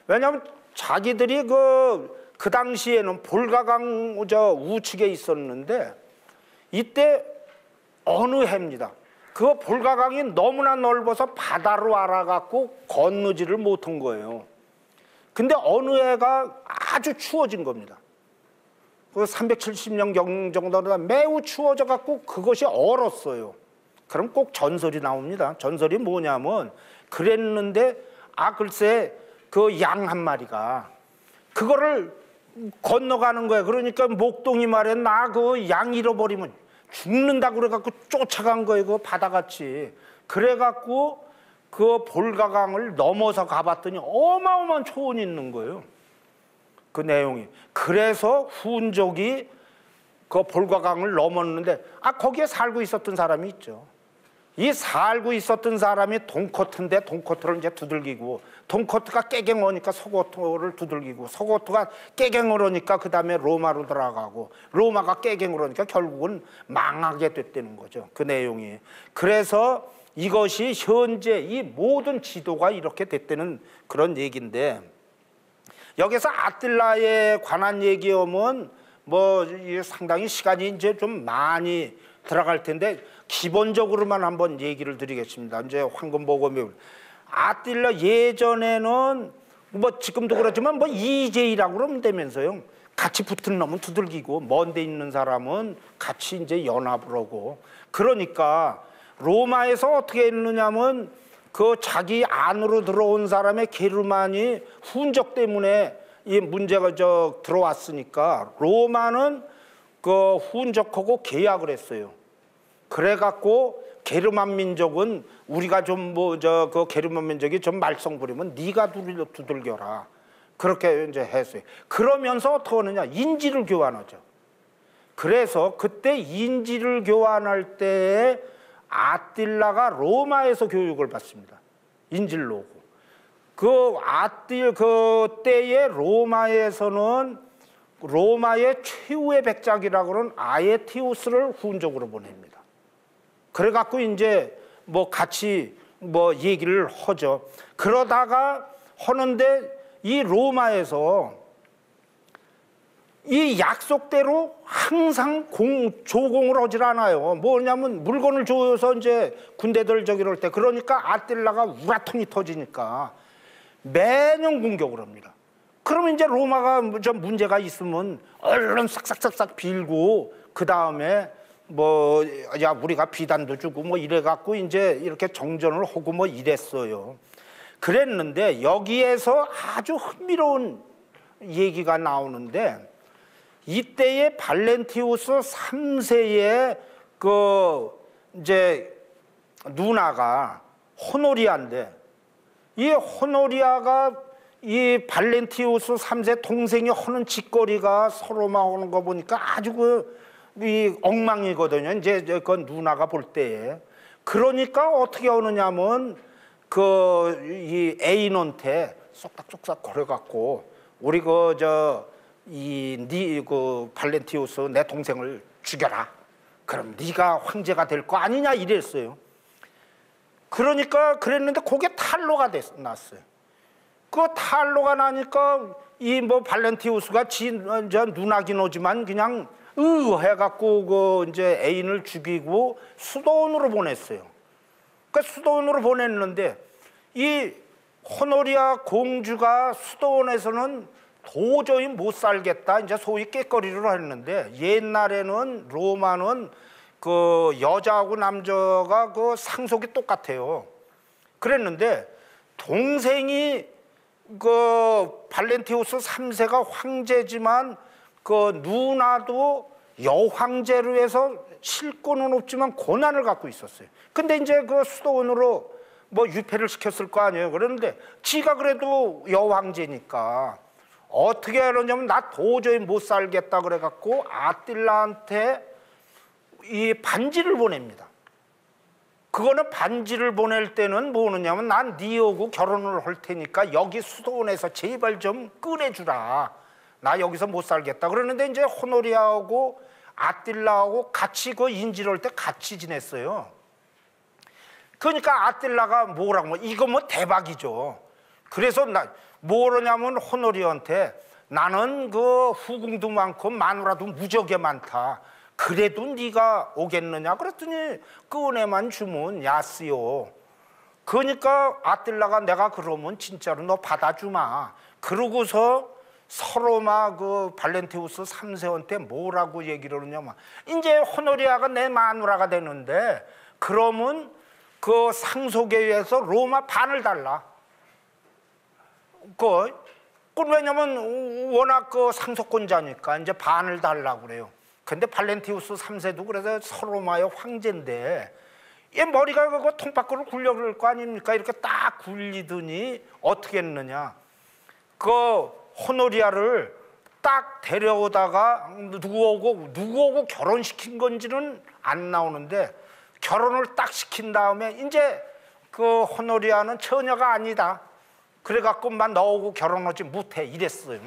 왜냐하면 자기들이 그 당시에는 볼가강 우측에 있었는데, 이때 어느 해입니다. 그 볼가강이 너무나 넓어서 바다로 알아갖고 건너지를 못한 거예요. 근데 어느 해가 아주 추워진 겁니다. 그 370년 정도는 매우 추워져 갖고 그것이 얼었어요. 그럼 꼭 전설이 나옵니다. 전설이 뭐냐면, 그랬는데 글쎄 그 양 한 마리가 그거를 건너가는 거예요. 그러니까 목동이 말해, 나 그 양 잃어버리면 죽는다고 그래갖고 쫓아간 거예요. 그 바다같이. 그래갖고 그 볼가강을 넘어서 가봤더니 어마어마한 초원이 있는 거예요. 그 내용이. 그래서 후운족이 그 볼가강을 넘었는데, 거기에 살고 있었던 사람이 있죠. 이 살고 있었던 사람이 돈코트인데, 돈코트를 이제 두들기고, 돈코트가 깨갱어니까 서고토를 두들기고, 서고토가 깨갱을 하니까 그 다음에 로마로 들어가고, 로마가 깨갱을 하니까 결국은 망하게 됐다는 거죠. 그 내용이. 그래서 이것이 현재 이 모든 지도가 이렇게 됐다는 그런 얘기인데, 여기서 아틸라에 관한 얘기하면 상당히 시간이 이제 좀 많이 들어갈 텐데, 기본적으로만 한번 얘기를 드리겠습니다. 이제 황금보고묘. 아틸라 예전에는 지금도 그렇지만 이재이라고 그러면 되면서요. 같이 붙은 놈은 두들기고, 먼 데 있는 사람은 같이 이제 연합을 하고. 그러니까 로마에서 어떻게 했느냐면, 그 자기 안으로 들어온 사람의 게르만이 훈적 때문에 이 문제가 들어왔으니까 로마는 그 훈적하고 계약을 했어요. 그래갖고 게르만 민족은 우리가 좀 그 게르만 민족이 좀 말썽 부리면 네가 두들겨라. 그렇게 이제 했어요. 그러면서 어떻게 하느냐? 인지를 교환하죠. 그래서 그때 인지를 교환할 때에 아틸라가 로마에서 교육을 받습니다. 인지를 오고. 그 때에 로마에서는 로마의 최후의 백작이라고는 아에티우스를 후운적으로 보냅니다. 그래갖고 이제 뭐 같이 뭐 얘기를 하죠. 그러다가 하는데 이 로마에서 이 약속대로 항상 조공을 하질 않아요. 뭐냐면 물건을 줘서 이제 군대들 저기 할 때 그러니까 아틸라가 우라통이 터지니까 매년 공격을 합니다. 그러면 이제 로마가 좀 문제가 있으면 얼른 싹싹싹싹 빌고 그 다음에 뭐 야 우리가 비단도 주고 뭐 이래 갖고 이제 이렇게 정전을 하고 뭐 이랬어요. 그랬는데 여기에서 아주 흥미로운 얘기가 나오는데 이때의 발렌티우스 3세의 그 이제 누나가 호노리아인데 이 호노리아가 이 발렌티우스 3세 동생이 하는 짓거리가 서로만 하는 거 보니까 아주 이 엉망이거든요. 이제 그 누나가 볼 때에. 그러니까 어떻게 하느냐면 이 애인한테 쏙닥쏙닥 걸어갖고 우리 발렌티우스 내 동생을 죽여라. 그럼 네가 황제가 될 거 아니냐 이랬어요. 그러니까 그랬는데 그게 탈로가 났어요. 그 탈로가 나니까 이 뭐 발렌티우스가 누나긴 하지만 그냥 해갖고 이제 애인을 죽이고 수도원으로 보냈어요. 그 수도원으로 보냈는데 이 호노리아 공주가 수도원에서는 도저히 못 살겠다. 이제 소위 깨거리를 했는데 옛날에는 로마는 그 여자하고 남자가 그 상속이 똑같아요. 그랬는데 동생이 그 발렌티우스 3세가 황제지만 그 누나도 여황제로 해서 실권은 없지만 권한을 갖고 있었어요. 근데 이제 그 수도원으로 뭐 유폐를 시켰을 거 아니에요. 그런데 지가 그래도 여황제니까 어떻게 하느냐면 나 도저히 못 살겠다 그래갖고 아틸라한테 이 반지를 보냅니다. 그거는 반지를 보낼 때는 뭐느냐면 난 니하고 결혼을 할 테니까 여기 수도원에서 제발 좀 꺼내주라. 나 여기서 못 살겠다. 그러는데 이제 호노리아하고 아틸라하고 같이 그 인지를 할 때 같이 지냈어요. 그러니까 아틸라가 뭐라고 이거 뭐 대박이죠. 그래서 뭐냐면 호노리아한테 나는 그 후궁도 많고 마누라도 무지하게 많다. 그래도 네가 오겠느냐 그랬더니 그 은혜만 주면 야스요. 그러니까 아틸라가 내가 그러면 진짜로 너 받아주마. 그러고서 서로 막 그 발렌티우스 3세한테 뭐라고 얘기를 하냐면 이제 호노리아가 내 마누라가 되는데 그러면 그 상속에 의해서 로마 반을 달라. 왜냐면 워낙 그 상속권자니까 이제 반을 달라고 그래요. 근데 발렌티우스 3세도 그래서 서로마의 황제인데 얘 머리가 그거 통밖으로 굴려갈 거 아닙니까? 이렇게 딱 굴리더니 어떻게 했느냐? 그 호노리아를 딱 데려오다가 누구하고 결혼시킨 건지는 안 나오는데 결혼을 딱 시킨 다음에 이제 그 호노리아는 처녀가 아니다. 그래갖고만 너하고 결혼하지 못해 이랬어요.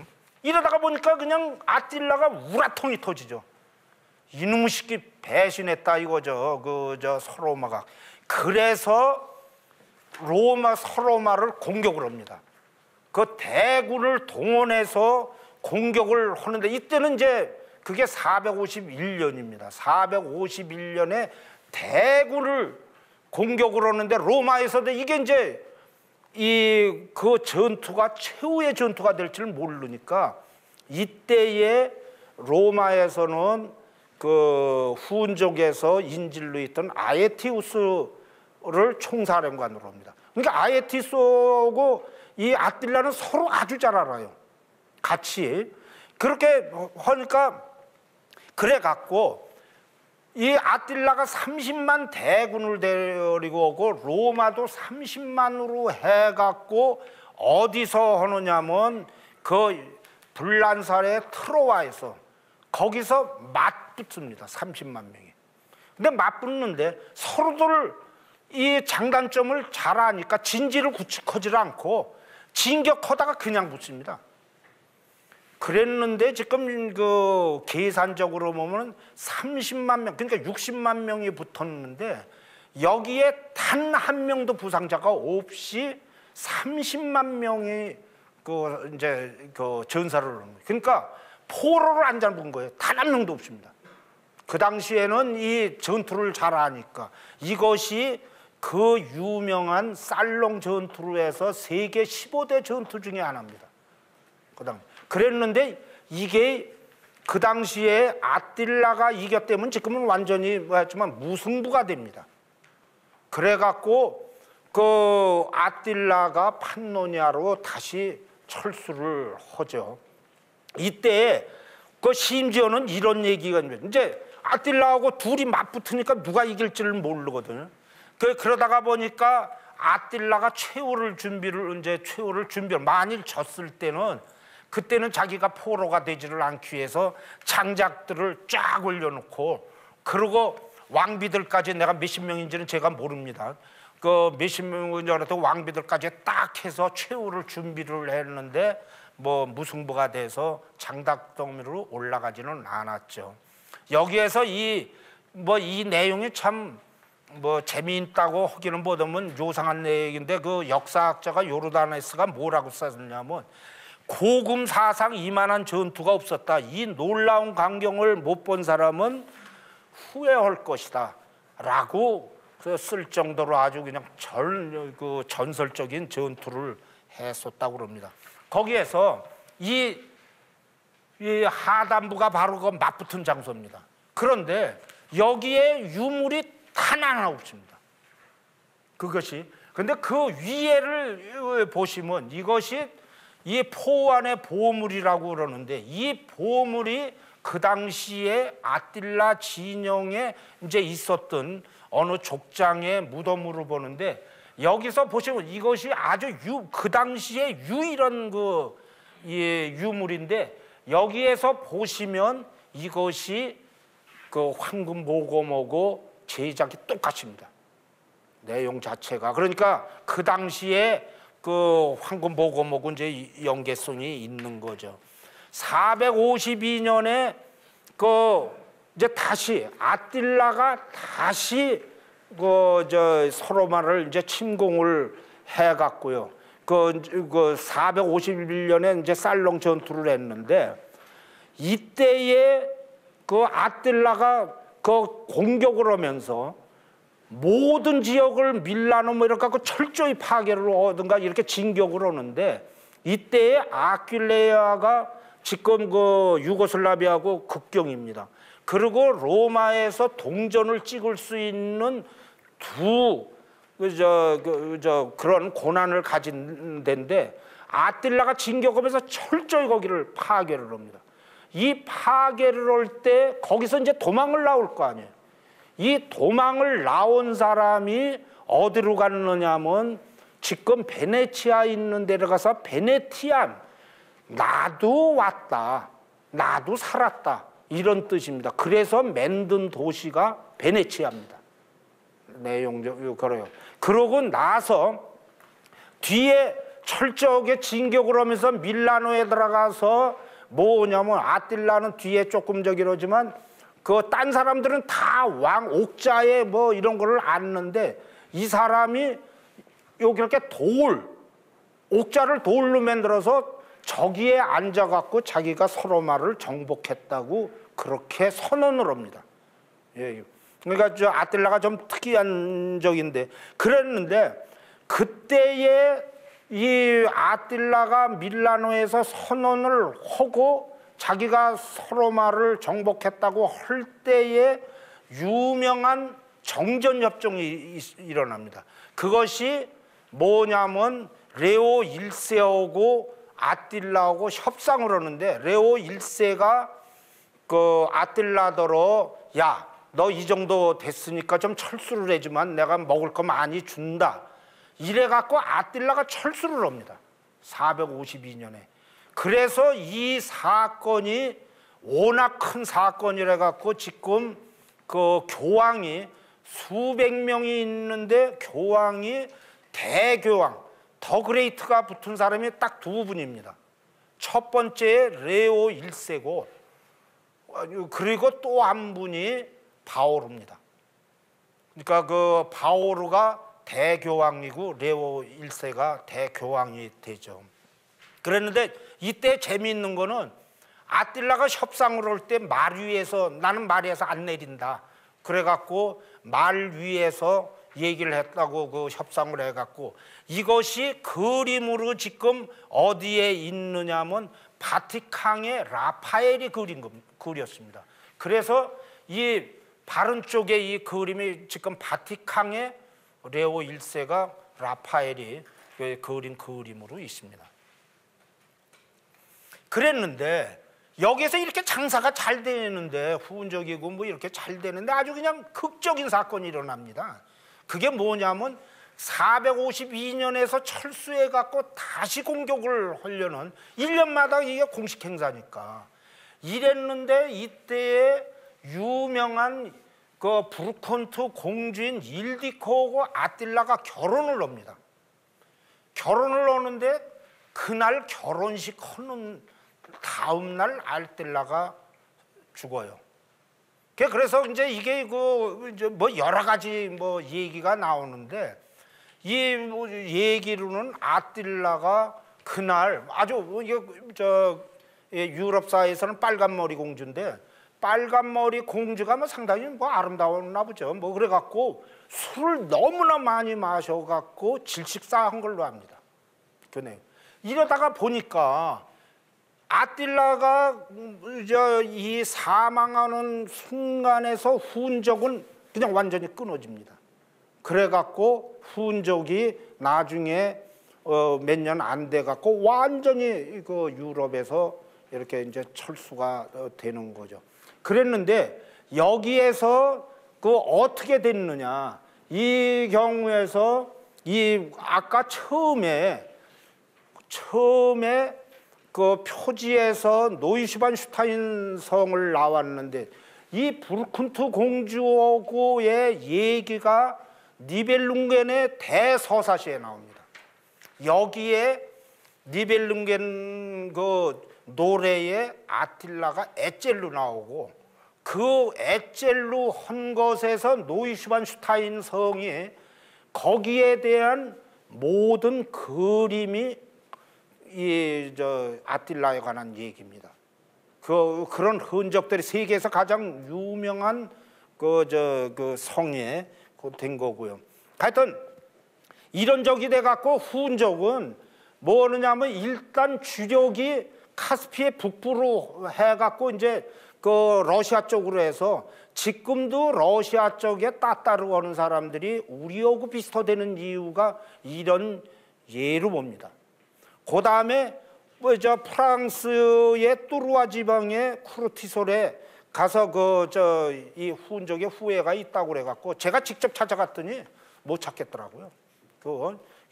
이러다가 보니까 그냥 아틸라가 우라통이 터지죠. 이놈의 새끼 배신했다 이거죠. 서로마가. 그래서 서로마를 공격을 합니다. 그 대군을 동원해서 공격을 하는데 이때는 이제 그게 451년입니다. 451년에 대군을 공격을 하는데 로마에서도 이게 이제 그 전투가 최후의 전투가 될 줄 모르니까 이때에 로마에서는 그 후운족에서 인질로 있던 아에티우스를 총사령관으로 합니다. 그러니까 아에티우스하고 이 아틸라는 서로 아주 잘 알아요. 같이 그렇게 하니까 그래 갖고 이 아틸라가 30만 대군을 데리고 오고 로마도 30만으로 해갖고 어디서 하느냐면 그 불란사의 트로아에서 거기서 맞붙습니다. 30만 명이. 근데 맞붙는데 서로들 이 장단점을 잘 아니까 진지를 구축하지 않고 진격하다가 그냥 붙습니다. 그랬는데 지금 그 계산적으로 보면 30만 명, 그러니까 60만 명이 붙었는데 여기에 단 한 명도 부상자가 없이 30만 명이 그 이제 그 전사를 하는 거예요. 그러니까 포로를 안 잡은 거예요. 단 한 명도 없습니다. 그 당시에는 이 전투를 잘 아니까 이것이 그 유명한 살롱 전투로 해서 세계 15대 전투 중에 하나입니다. 그랬는데 이게 그 당시에 아틸라가 이겼다면 지금은 완전히 뭐였지만 무승부가 됩니다. 그래갖고 그 아틸라가 판노니아로 다시 철수를 하죠. 이때 그 심지어는 이런 얘기가 이제 아틸라하고 둘이 맞붙으니까 누가 이길지를 모르거든요. 그러다가 보니까 아틸라가 최후를 준비를 만일 졌을 때는 그때는 자기가 포로가 되지를 않기 위해서 장작들을 쫙 올려놓고 그리고 왕비들까지 내가 몇십 명인지는 제가 모릅니다. 그 몇십 명인지라도 왕비들까지 딱 해서 최후를 준비를 했는데 뭐 무승부가 돼서 장닭더미로 올라가지는 않았죠. 여기에서 이 내용이 참 재미있다고 하기는 보다면 요상한 내용인데 그 역사학자가 요르다네스가 뭐라고 썼냐면 고금 사상 이만한 전투가 없었다. 이 놀라운 광경을 못 본 사람은 후회할 것이다. 라고 쓸 정도로 아주 그냥 전설적인 전투를 했었다고 그럽니다. 거기에서 이 하단부가 바로 그 맞붙은 장소입니다. 그런데 여기에 유물이 단 하나 없습니다. 그것이 근데 그 위에를 보시면 이것이 이 포안의 보물이라고 그러는데 이 보물이 그 당시에 아틸라 진영에 이제 있었던 어느 족장의 무덤으로 보는데 여기서 보시면 이것이 아주 그 당시에 유일한 유물인데 여기에서 보시면 이것이 그 황금 모고모고 제작이 똑같습니다. 내용 자체가 그러니까 그 당시에 그 황금 모고모고 이제 연계성이 있는 거죠. 452년에 이제 다시 아틸라가 다시 서로마를 이제 침공을 해갔고요. 451년에 이제 살롱 전투를 했는데 이때에 그 아틸라가 공격을 하면서 모든 지역을 밀라노 이렇게 갖고 철저히 파괴를 하든가 이렇게 진격을 하는데 이때에 아퀴레아가 지금 유고슬라비아하고 국경입니다. 그리고 로마에서 동전을 찍을 수 있는 그런 고난을 가진 데인데 아틸라가 진격하면서 철저히 거기를 파괴를 합니다. 이 파괴를 할 때 거기서 이제 도망을 나올 거 아니에요. 이 도망을 나온 사람이 어디로 갔느냐면 지금 베네치아에 있는 데로 가서 베네티안 나도 왔다, 나도 살았다 이런 뜻입니다. 그래서 만든 도시가 베네치아입니다. 내용 그래요. 그러고 나서 뒤에 철저하게 진격을 하면서 밀라노에 들어가서 뭐냐면 아틸라는 뒤에 조금 저기로지만 딴 사람들은 다 왕 옥자에 이런 거를 앉는데 이 사람이 여기 이렇게 옥자를 돌로 만들어서 저기에 앉아갖고 자기가 서로마를 정복했다고 그렇게 선언을 합니다. 예. 그러니까 아틸라가 좀 특이한 적인데 그랬는데 그때에 이 아틸라가 밀라노에서 선언을 하고 자기가 서로마를 정복했다고 할 때에 유명한 정전협정이 일어납니다. 그것이 뭐냐면 레오 1세하고 아틸라하고 협상을 하는데 레오 1세가 아틸라더러 야, 너 이 정도 됐으니까 좀 철수를 해주면 내가 먹을 거 많이 준다. 이래갖고 아딜라가 철수를 합니다. 452년에. 그래서 이 사건이 워낙 큰 사건이라 갖고 지금 그 교황이 수백 명이 있는데 교황이 대교황 더 그레이트가 붙은 사람이 딱 두 분입니다. 첫 번째 레오 1세고 그리고 또 한 분이 바오르입니다. 그러니까 그 바오르가 대교황이고 레오 1세가 대교황이 되죠. 그랬는데 이때 재미있는 거는 아딜라가 협상을 할 때 말 위에서 나는 말에서 안 내린다. 그래갖고 말 위에서 얘기를 했다고 그 협상을 해갖고 이것이 그림으로 지금 어디에 있느냐면 바티칸의 라파엘이 그렸습니다. 그래서 이 바른 쪽에 이 그림이 지금 바티칸의 레오 1세가 라파엘이 그린 그림으로 있습니다. 그랬는데 여기서 이렇게 장사가 잘 되는데 후운적이고 뭐 이렇게 잘 되는데 아주 그냥 극적인 사건이 일어납니다. 그게 뭐냐면 452년에서 철수해 갖고 다시 공격을 하려는 1년마다 이게 공식 행사니까 이랬는데 이때에 유명한 그 부르콘트 공주인 일디코하고 아딜라가 결혼을 합니다. 결혼을 하는데 그날 결혼식 하는 다음 날 아딜라가 죽어요. 그래서 이제 이게 뭐 여러 가지 뭐 얘기가 나오는데 이 얘기로는 아딜라가 그날 아주 유럽사에서는 빨간머리 공주인데 빨간머리 공주가 뭐 상당히 뭐 아름다웠나 보죠. 뭐 그래갖고 술을 너무나 많이 마셔갖고 질식사한 걸로 합니다. 이러다가 보니까 아딜라가 이 사망하는 순간에서 후운적은 그냥 완전히 끊어집니다. 그래갖고 후운적이 나중에 몇 년 안 돼갖고 완전히 그 유럽에서 이렇게 이제 철수가 되는 거죠. 그랬는데 여기에서 그 어떻게 됐느냐? 이 경우에서 이 아까 처음에 그 표지에서 노이슈반슈타인 성을 나왔는데 이 부르콘트 공주하고의 얘기가 니벨룽겐의 대서사시에 나옵니다. 여기에 니벨룽겐 그 노래에 아틸라가 에첼로 나오고 그 에첼로 한 것에서 노이슈반슈타인 성이 거기에 대한 모든 그림이 아틸라에 관한 얘기입니다. 그런 흔적들이 세계에서 가장 유명한 그 성에 된 거고요. 하여튼 이런 적이 돼갖고 후운적은 뭐냐면 일단 주력이 카스피의 북부로 해갖고 이제 그 러시아 쪽으로 해서 지금도 러시아 쪽에 따따르고 하는 사람들이 우리하고 비슷하다는 이유가 이런 예로 봅니다. 그 다음에 프랑스의 뚜루아 지방의 쿠르티솔에 가서 이 후운적의 후예가 있다고 그래갖고 제가 직접 찾아갔더니 못 찾겠더라고요.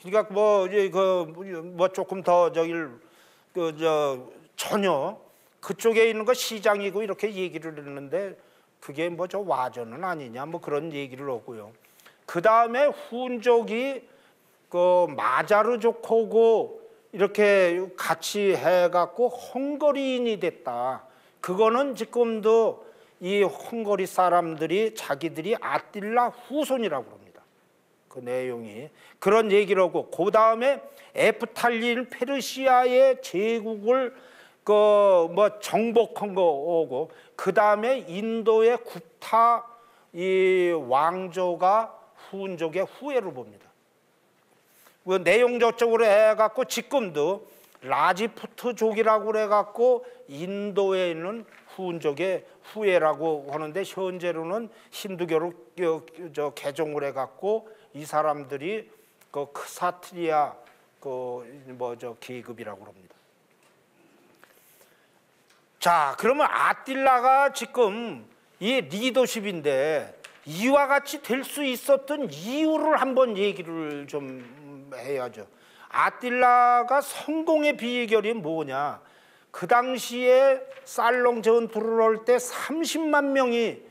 그러니까 뭐 조금 더 전혀 그쪽에 있는 거 시장이고 이렇게 얘기를 했는데 그게 뭐 저 와전은 아니냐 뭐 그런 얘기를 하고요. 그 다음에 후운적이 그 마자르족하고 이렇게 같이 해갖고 헝거리인이 됐다. 그거는 지금도 이 헝거리 사람들이 자기들이 아틸라 후손이라고 합니다. 그 내용이 그런 얘기를 하고 그 다음에 에프탈린 페르시아의 제국을 뭐 정복한 거 오고 그 다음에 인도의 굽타 이 왕조가 후운족의 후예로 봅니다. 그 내용적으로 해갖고 지금도 라지푸트족이라고 그래갖고 인도에 있는 후운족의 후예라고 하는데 현재로는 힌두교로 개종을 해갖고 이 사람들이 그 크사트리아 계급이라고 합니다. 자, 그러면 아딜라가 지금 이 리더십인데 이와 같이 될 수 있었던 이유를 한번 얘기를 좀 해야죠. 아틸라가 성공의 비결이 뭐냐? 그 당시에 살롱 전투를 할 때 30만 명이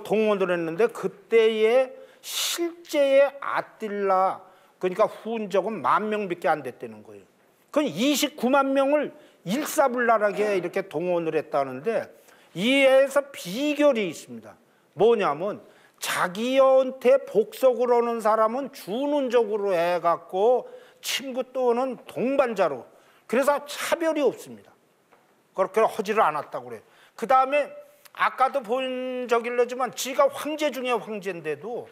동원을 했는데 그때의 실제의 아틸라 그러니까 후운적은 10,000명밖에 안 됐다는 거예요. 그건 29만 명을 일사불란하게 이렇게 동원을 했다는데 이에서 비결이 있습니다. 뭐냐면 자기한테 복속을 하는 사람은 주는적으로 해갖고 친구 또는 동반자로 그래서 차별이 없습니다. 그렇게 하지를 않았다고 그래요. 그 다음에 아까도 본 적이려지만 지가 황제 중에 황제인데도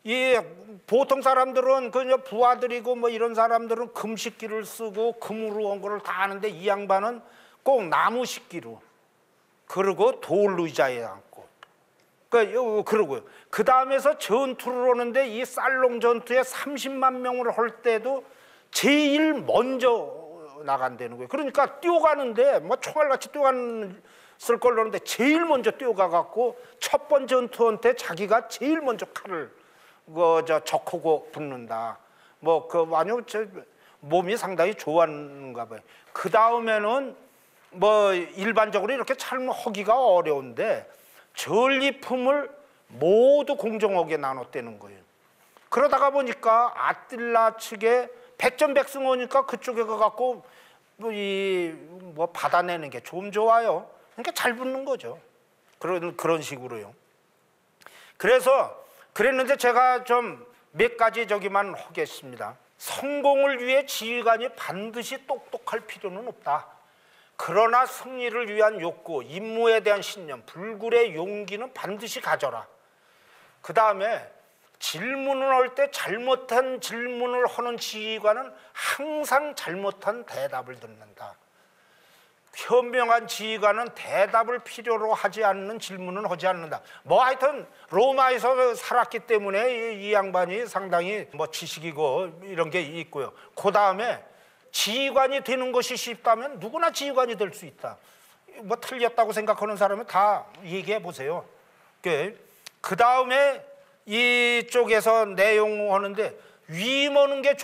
이 보통 사람들은 그 부하들이고 뭐 이런 사람들은 금식기를 쓰고 금으로 온 거를 다 아는데 이 양반은 꼭 나무 식기로 그리고 돌 의자에 앉고 그러고요. 그 다음에서 전투를 하는데 이 살롱 전투에 30만 명을 할 때도 제일 먼저 나간다는 거예요. 그러니까 뛰어가는데 뭐 총알같이 뛰어갔을 걸로 하는데 제일 먼저 뛰어가 갖고 첫 번째 전투한테 자기가 제일 먼저 칼을 적하고 붙는다. 아니요, 몸이 상당히 좋았는가 봐요. 그 다음에는 일반적으로 이렇게 삶하기가 어려운데 전리품을 모두 공정하게 나눴다는 거예요. 그러다가 보니까 아틸라 측에 백전백승하니까 그쪽에 가갖고 받아내는 게 좀 좋아요. 그러니까 잘 붙는 거죠. 그런 식으로요. 그래서 그랬는데 제가 좀 몇 가지 저기만 하겠습니다. 성공을 위해 지휘관이 반드시 똑똑할 필요는 없다. 그러나 승리를 위한 욕구, 임무에 대한 신념, 불굴의 용기는 반드시 가져라. 그 다음에 질문을 할 때 잘못한 질문을 하는 지휘관은 항상 잘못한 대답을 듣는다. 현명한 지휘관은 대답을 필요로 하지 않는 질문은 하지 않는다. 하여튼 로마에서 살았기 때문에 이 양반이 상당히 지식이고 이런 게 있고요. 그 다음에 지휘관이 되는 것이 쉽다면 누구나 지휘관이 될 수 있다. 틀렸다고 생각하는 사람은 다 얘기해 보세요. 그 다음에 이쪽에서 내용하는데 위임하는 게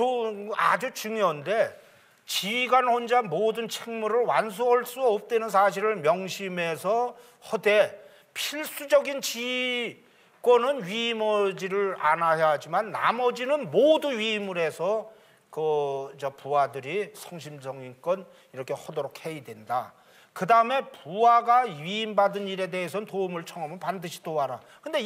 아주 중요한데 지휘관 혼자 모든 책무를 완수할 수 없다는 사실을 명심해서 하되 필수적인 지휘권은 위임하지를 않아야 하지만 나머지는 모두 위임을 해서 부하들이 성심성의껏 이렇게 하도록 해야 된다. 그 다음에 부하가 위임받은 일에 대해서는 도움을 청하면 반드시 도와라. 근데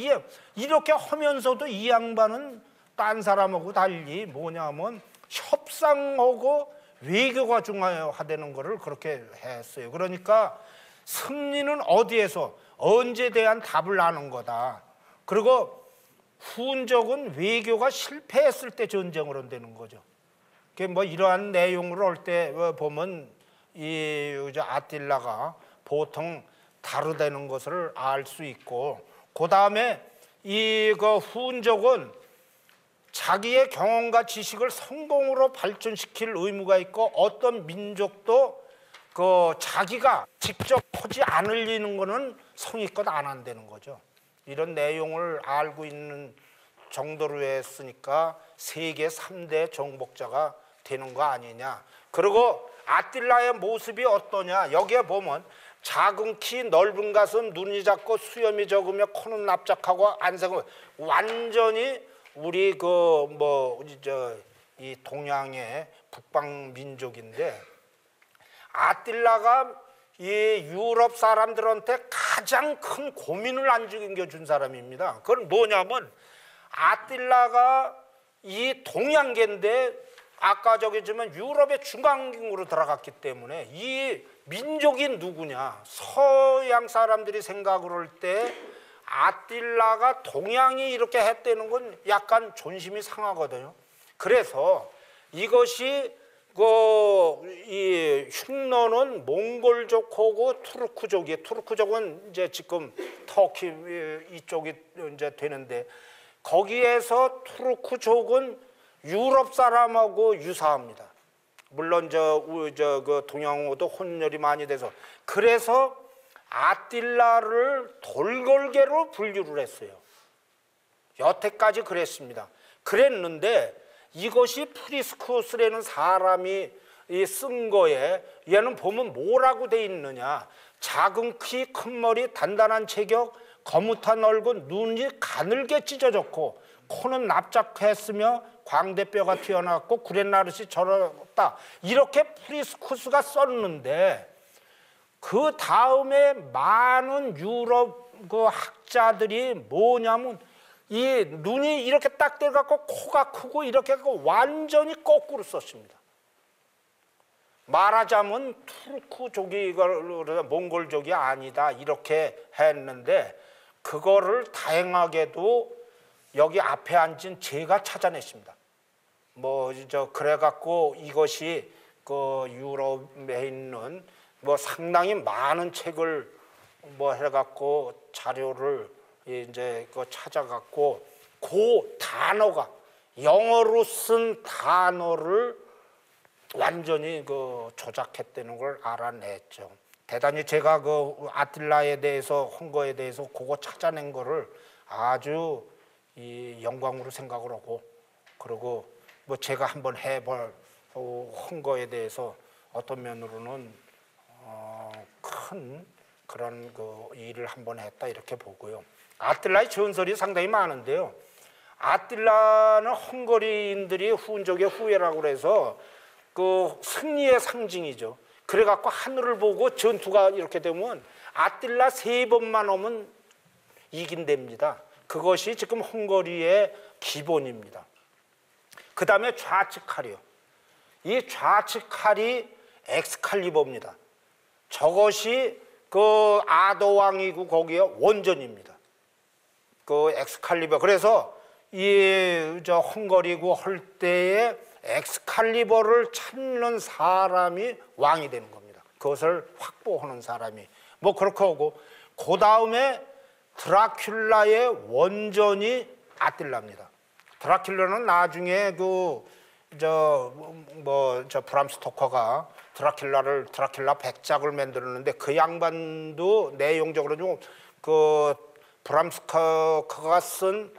이렇게 하면서도 이 양반은 딴 사람하고 달리 뭐냐면 협상하고 외교가 중요하다는 거를 그렇게 했어요. 그러니까 승리는 어디에서 언제 대한 답을 아는 거다. 그리고 후운적은 외교가 실패했을 때 전쟁을 한다는 거죠. 이러한 내용을 할 때 보면 이 아틸라가 보통 다르다는 것을 알 수 있고, 그 다음에 후운적은 자기의 경험과 지식을 성공으로 발전시킬 의무가 있고 어떤 민족도 자기가 직접 하지 않으려는 거는 성의껏 안 한다는 거죠. 이런 내용을 알고 있는 정도로 했으니까 세계 3대 정복자가 되는 거 아니냐. 그리고 아틸라의 모습이 어떠냐. 여기에 보면 작은 키, 넓은 가슴, 눈이 작고 수염이 적으며 코는 납작하고 안색은 완전히 우리 이 동양의 북방 민족인데 아틸라가 이 유럽 사람들한테 가장 큰 고민을 안겨준 사람입니다. 그건 뭐냐면 아틸라가 이 동양계인데 아까 저기지만 유럽의 중앙으로 들어갔기 때문에 이 민족이 누구냐. 서양 사람들이 생각을 할 때 아틸라가 동양이 이렇게 했다는 건 약간 존심이 상하거든요. 그래서 이것이 이 흉노는 몽골족하고 투르크족이에요. 투르크족은 이제 지금 터키 이쪽이 이제 되는데 거기에서 투르크족은 유럽 사람하고 유사합니다. 물론 그 동양어도 혼혈이 많이 돼서 그래서 아틸라를 돌골개로 분류를 했어요. 여태까지 그랬습니다. 그랬는데 이것이 프리스쿠스라는 사람이 쓴 거에 얘는 보면 뭐라고 돼 있느냐. 작은 키, 큰 머리, 단단한 체격, 거뭇한 얼굴, 눈이 가늘게 찢어졌고 코는 납작했으며 광대뼈가 튀어나왔고 구렛나룻이 절었다. 이렇게 프리스쿠스가 썼는데 그 다음에 많은 유럽 그 학자들이 뭐냐면 이 눈이 이렇게 딱 돼갖고 코가 크고 이렇게 해갖고 완전히 거꾸로 썼습니다. 말하자면 투르크족이 이걸 몽골족이 아니다 이렇게 했는데 그거를 다행하게도 여기 앞에 앉은 제가 찾아냈습니다. 그래갖고 이것이 그 유럽에 있는 상당히 많은 책을 해갖고 자료를 이제 찾아갖고 그 단어가 영어로 쓴 단어를 완전히 조작했다는 걸 알아냈죠. 대단히 제가 그 아틸라에 대해서 헌거에 대해서 그거 찾아낸 거를 아주 영광으로 생각을 하고 그리고 제가 한번 해볼 헌거에 대해서 어떤 면으로는 큰 그런 일을 한번 했다 이렇게 보고요. 아틸라의 전설이 상당히 많은데요. 아틸라는 헝거리인들이 훈족의 후예라고 그래서 그 승리의 상징이죠. 그래갖고 하늘을 보고 전투가 이렇게 되면 아틸라 3번만 오면 이긴답니다. 그것이 지금 헝거리의 기본입니다. 그 다음에 좌측 칼이요. 이 좌측 칼이 엑스칼리버입니다. 저것이 그 아도왕이고 거기에 원전입니다. 그 엑스칼리버. 그래서 헝거리고 할 때에 엑스칼리버를 찾는 사람이 왕이 되는 겁니다. 그것을 확보하는 사람이 그렇게 하고 그 다음에 드라큘라의 원전이 아틸라입니다. 드라큘라는 나중에 브람 스토커가 드라큘라 백작을 만들었는데 그 양반도 내용적으로 좀 브람 스토커가 쓴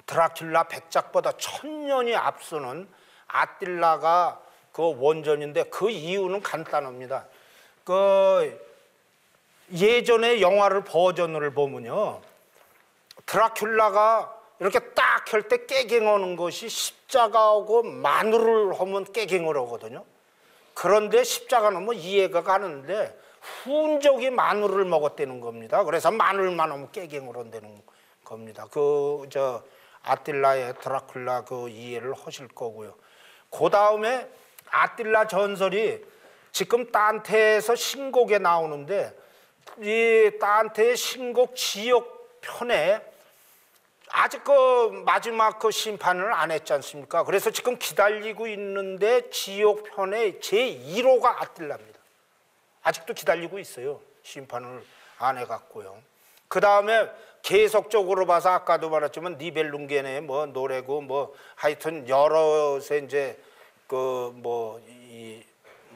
드라큘라 백작보다 1000년이 앞서는 아틸라가 그 원전인데 그 이유는 간단합니다. 예전에 영화를 버전을 보면요. 드라큘라가 이렇게 딱 할 때 깨갱하는 것이 십자가하고 마늘을 하면 깨갱을 하거든요. 그런데 십자가는 이해가 가는데 훈족이 마늘을 먹었다는 겁니다. 그래서 마늘만 하면 깨갱을 한다는 겁니다. 아틸라의 드라큘라 이해를 하실 거고요. 그 다음에 아틸라 전설이 지금 딴테에서 신곡에 나오는데 이 딴테의 신곡 지옥 편에 아직 마지막 심판을 안 했지 않습니까? 그래서 지금 기다리고 있는데 지옥 편의 제1호가 아틸라입니다. 아직도 기다리고 있어요. 심판을 안 해갖고요. 그 다음에 계속적으로 봐서 아까도 말했지만 니벨룽겐의 노래고 하여튼 여러 이제 이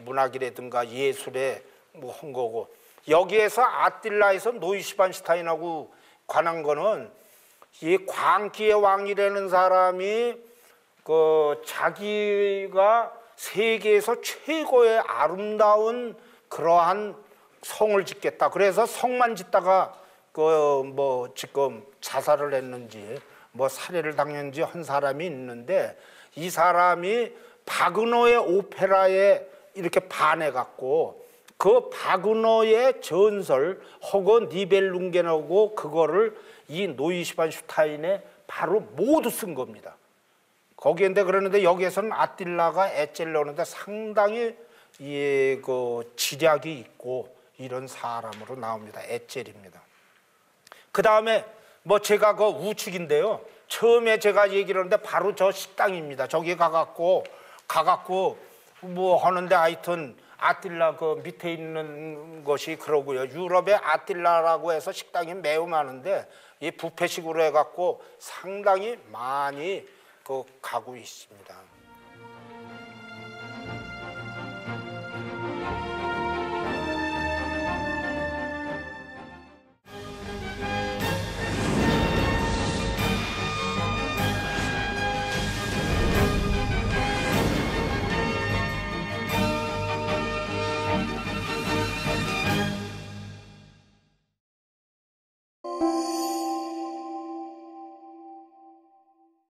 문학이라든가 예술에 한 거고 여기에서 아틸라에서 노이슈반슈타인하고 관한 거는 이 광기의 왕이라는 사람이 자기가 세계에서 최고의 아름다운 그러한 성을 짓겠다. 그래서 성만 짓다가 지금 자살을 했는지 살해를 당했는지 한 사람이 있는데 이 사람이 바그너의 오페라에 이렇게 반해갖고 그 바그너의 전설 혹은 니벨룽겐하고 그거를 이 노이슈반슈타인에 바로 모두 쓴 겁니다. 거기인데 그러는데 여기에서는 아틸라가 에첼러는데 상당히 지략이 있고 이런 사람으로 나옵니다. 에첼입니다. 그 다음에 제가 우측인데요. 처음에 제가 얘기를 하는데 바로 저 식당입니다. 저기 가갖고 하는데 하여튼 아틸라 밑에 있는 것이 그러고요. 유럽에 아틸라라고 해서 식당이 매우 많은데 이 뷔페식으로 해갖고 상당히 많이 가고 있습니다.